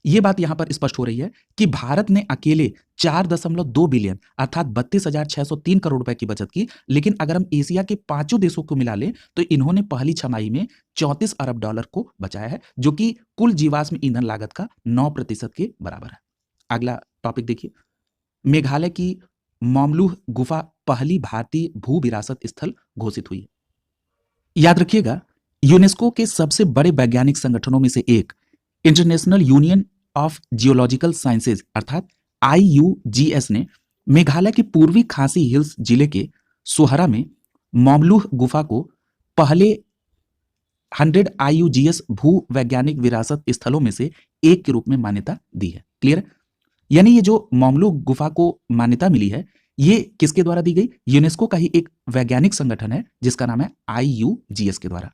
ये बात यहां पर स्पष्ट हो रही है कि भारत ने अकेले 4.2 बिलियन अर्थात 32,603 करोड़ रुपए की बचत की, लेकिन अगर हम एशिया के 5 देशों को मिला लें तो इन्होंने पहली छमाही में 34 अरब डॉलर को बचाया है, जो कि कुल जीवाश्म ईंधन लागत का 9% के बराबर है। अगला टॉपिक देखिए, मेघालय की मॉमलूह गुफा पहली भारतीय भू विरासत स्थल घोषित हुई है। याद रखिएगा, यूनेस्को के सबसे बड़े वैज्ञानिक संगठनों में से एक international union of geological sciences अर्थात IUGS ने मेघालय के पूर्वी खासी हिल्स जिले के सोहरा में मॉमलूह गुफा को पहले 100 IUGS भू वैज्ञानिक विरासत स्थलों में से एक के रूप में मान्यता दी है। क्लियर? यानी ये जो मॉमलूह गुफा को मान्यता मिली है, ये किसके द्वारा दी गई? यूनेस्को का ही एक वैज्ञानिक संगठन है जिसका नाम है IUGS के द्वारा।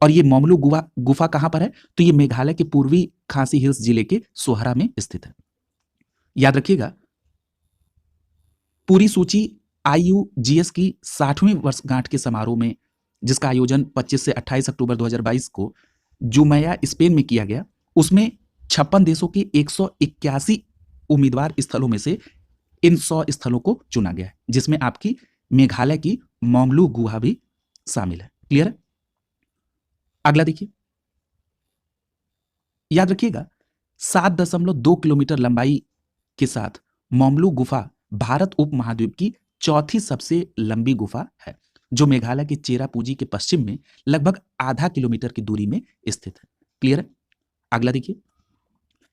और ये मॉमलूह गुफा कहां पर है? तो ये मेघालय के पूर्वी खासी हिल्स जिले के सोहरा में स्थित है। याद रखिएगा, पूरी सूची IUGS की 60वीं वर्षगांठ के समारोह में, जिसका आयोजन 25 से 28 अक्टूबर 2022 को जुमैया स्पेन में किया गया, उसमें 56 देशों के 181 उम्मीदवार स्थलों में से इन 100 स्थलों को चुना गया है, जिसमें आपकी मेघालय की मॉमलूह गुहा भी शामिल है। क्लियर है? अगला देखिए, याद रखिएगा 7.2 किलोमीटर लंबाई के साथ मॉमलूह गुफा भारत उपमहाद्वीप की चौथी सबसे लंबी गुफा है, जो मेघालय के चेरापूंजी के पश्चिम में लगभग आधा किलोमीटर की दूरी में स्थित है। क्लियर है? अगला देखिए,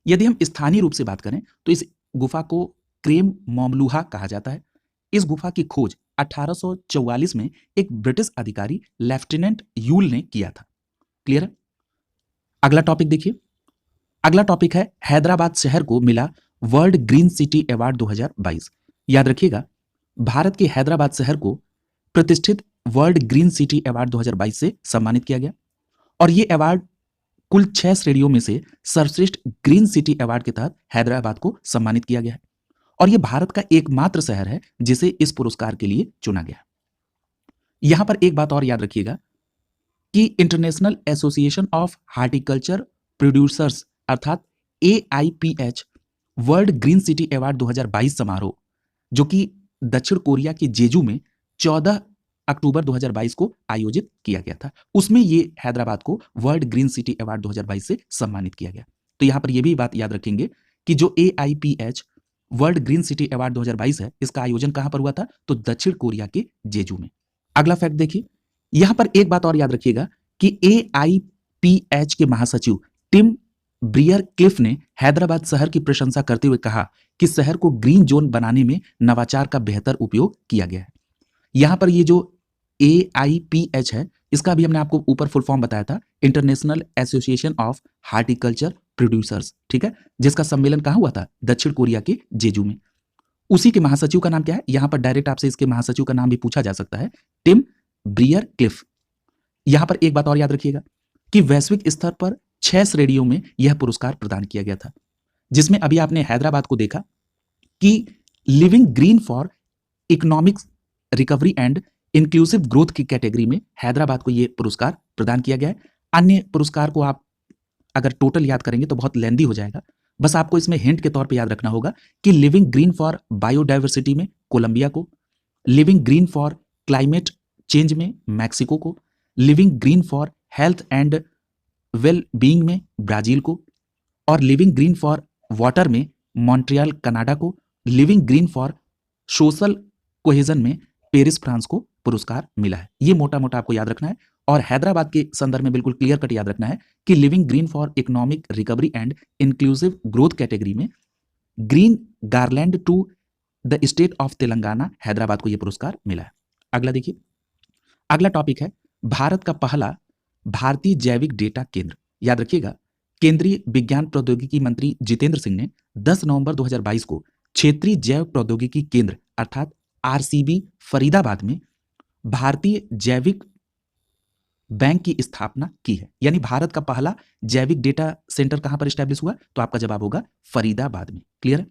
यदि हम स्थानीय रूप से बात करें तो इस गुफा को क्रेम मॉमलूहा कहा जाता है। इस गुफा की खोज 1844 में एक ब्रिटिश अधिकारी लेफ्टिनेंट यूल ने किया था। क्लियर है? अगला टॉपिक देखिए। अगला टॉपिक है हैदराबाद शहर को मिला वर्ल्ड ग्रीन सिटी अवार्ड 2022। याद रखिएगा, भारत के हैदराबाद शहर को प्रतिष्ठित वर्ल्ड ग्रीन सिटी अवार्ड 2022 से सम्मानित किया गया और यह अवार्ड कुल 6 श्रेणियों में से सर्वश्रेष्ठ ग्रीन सिटी अवार्ड के तहत हैदराबाद को सम्मानित किया गया है और यह भारत का एकमात्र शहर है जिसे इस पुरस्कार के लिए चुना गया। यहां पर एक बात और याद रखिएगा कि international association of horticulture producers अर्थात AIPH world green city award 2022 समारोह, जो कि दक्षिण कोरिया के जेजू में 14 अक्टूबर 2022 को आयोजित किया गया था, उसमें ये हैदराबाद को वर्ल्ड ग्रीन सिटी अवार्ड 2022 से सम्मानित किया गया। तो यहां पर यह भी बात याद रखेंगे कि जो AIPH world green city award 2022 है, इसका आयोजन कहां पर हुआ था? तो दक्षिण कोरिया के जेजू में। अगला फैक्ट देखिए, यहां पर एक बात और याद रखिएगा कि AIPH के महासचिव टिम ब्रियर क्लिफ ने हैदराबाद शहर की प्रशंसा करते हुए कहा कि शहर को ग्रीन जोन बनाने में नवाचार का बेहतर उपयोग किया गया है। यहां पर ये जो AIPH है, इसका भी हमने आपको ऊपर फुल फॉर्म बताया था, international association of horticulture producers, ठीक है, जिसका सम्मेलन कहां हुआ था? दक्षिण कोरिया के जेजू में। उसी के महासचिव का नाम क्या है? यहां पर डायरेक्ट आपसे इसके महासचिव का नाम भी पूछा जा सकता है, टिम ब्रियर क्लिफ। यहां पर एक बात और याद रखिएगा कि वैश्विक स्तर पर 6 श्रेणियों में यह पुरस्कार प्रदान किया गया था, जिसमें अभी आपने हैदराबाद को देखा कि living green for economic recovery and inclusive growth की कैटेगरी में हैदराबाद को यह पुरस्कार प्रदान किया गया है। अन्य पुरस्कार को आप अगर टोटल याद करेंगे तो बहुत लेंदी हो जाएगा, बस आपको इसमें हिंट के तौर पे याद रखना होगा कि लिविंग ग्रीन फॉर बायोडाइवर्सिटी में कोलंबिया को, living green for climate change में मैक्सिको को, living green for health and well being में ब्राजील को और लिविंग ग्रीन फॉर वाटर में मॉन्ट्रियल कनाडा को, living green for social cohesion में पेरिस फ्रांस को पुरस्कार मिला है। ये मोटा मोटा आपको याद रखना है और हैदराबाद के संदर्भ में बिल्कुल क्लियर कट याद रखना है कि living green for economic recovery and inclusive growth category में green garland to the state of Telangana, Hyderabad को यह पुरस्कार मिला है। अगला देखिए, अगला टॉपिक है भारत का पहला भारतीय जैविक डेटा केंद्र। याद रखिएगा, केंद्रीय विज्ञान प्रौद्योगिकी मंत्री जितेंद्र सिंह ने 10 नवंबर 2022 को क्षेत्रीय जैव प्रौद्योगिकी केंद्र अर्थात RCB फरीदाबाद में भारतीय जैविक बैंक की स्थापना की है। यानी भारत का पहला जैविक डेटा सेंटर कहां पर एस्टैब्लिश हुआ? तो आपका जवाब होगा फरीदाबाद में। क्लियर है?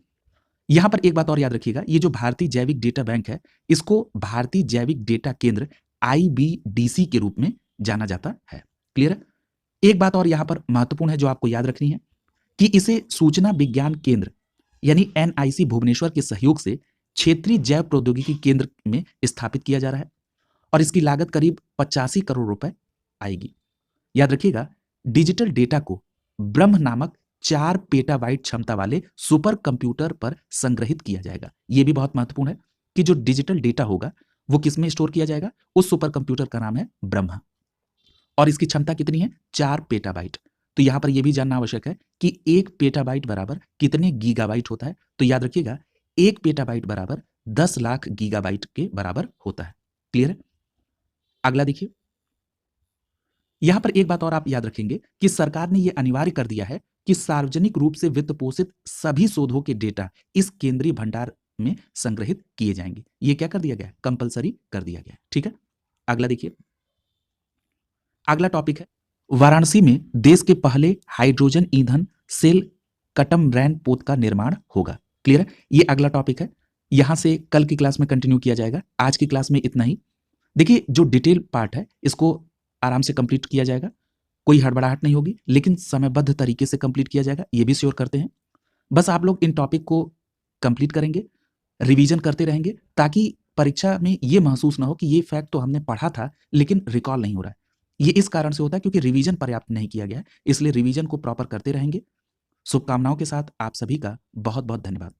यहां पर एक बात और याद रखिएगा, ये जो भारतीय जैविक डेटा बैंक है, इसको भारतीय जैविक डेटा केंद्र IBDC के रूप में जाना जाता है। क्लियर है? एक बात और यहां पर महत्वपूर्ण है जो आपको याद रखनी है कि इसे सूचना विज्ञान केंद्र यानी NIC भुवनेश्वर के सहयोग से क्षेत्रीय जैव प्रौद्योगिकी केंद्र में स्थापित किया जा रहा है और इसकी लागत करीब 85 करोड़ रुपए आएगी। याद रखिएगा, डिजिटल डेटा को ब्रह्म नामक 4 पेटाबाइट क्षमता वाले सुपर कंप्यूटर पर संग्रहित किया जाएगा। यह भी बहुत महत्वपूर्ण है कि जो डिजिटल डेटा होगा वो किस में स्टोर किया जाएगा? उस सुपर कंप्यूटर का नाम है ब्रह्मा और इसकी क्षमता कितनी है? 4 पेटाबाइट। तो यहां पर यह भी जानना आवश्यक है कि 1 पेटाबाइट बराबर कितने गीगाबाइट होता है? तो याद रखिएगा, 1 पेटाबाइट बराबर 10 लाख गीगाबाइट के बराबर होता है। क्लियर है? अगला देखिए, यहां पर एक बात और आप याद रखेंगे कि सरकार ने यह अनिवार्य कर दिया है कि सार्वजनिक रूप से वित्त पोषित सभी शोधों के डेटा इस केंद्रीय भंडार में संग्रहित किए जाएंगे। यह क्या कर दिया गया? कंपलसरी कर दिया गया। ठीक है? अगला देखिए, अगला टॉपिक है वाराणसी में देश के पहले हाइड्रोजन ईंधन सेल कटमरैन पोत का निर्माण होगा। क्लियर है? ये अगला टॉपिक है, यहां से कल की क्लास में कंटिन्यू किया जाएगा। आज की क्लास में इतना ही। देखिए, जो डिटेल पार्ट है इसको आराम से कंप्लीट किया जाएगा, कोई हड़बड़ाहट नहीं होगी, लेकिन समयबद्ध तरीके से कंप्लीट किया जाएगा, ये भी श्योर करते हैं। बस आप लोग इन टॉपिक को कंप्लीट करेंगे, रिवीजन करते रहेंगे, ताकि परीक्षा में ये महसूस ना हो कि ये फैक्ट तो हमने पढ़ा था लेकिन रिकॉल नहीं हो रहा है। ये इस कारण से होता है क्योंकि रिवीजन पर्याप्त नहीं किया गया है, इसलिए रिवीजन को प्रॉपर करते रहेंगे। शुभकामनाओं के साथ आप सभी का बहुत बहुत धन्यवाद।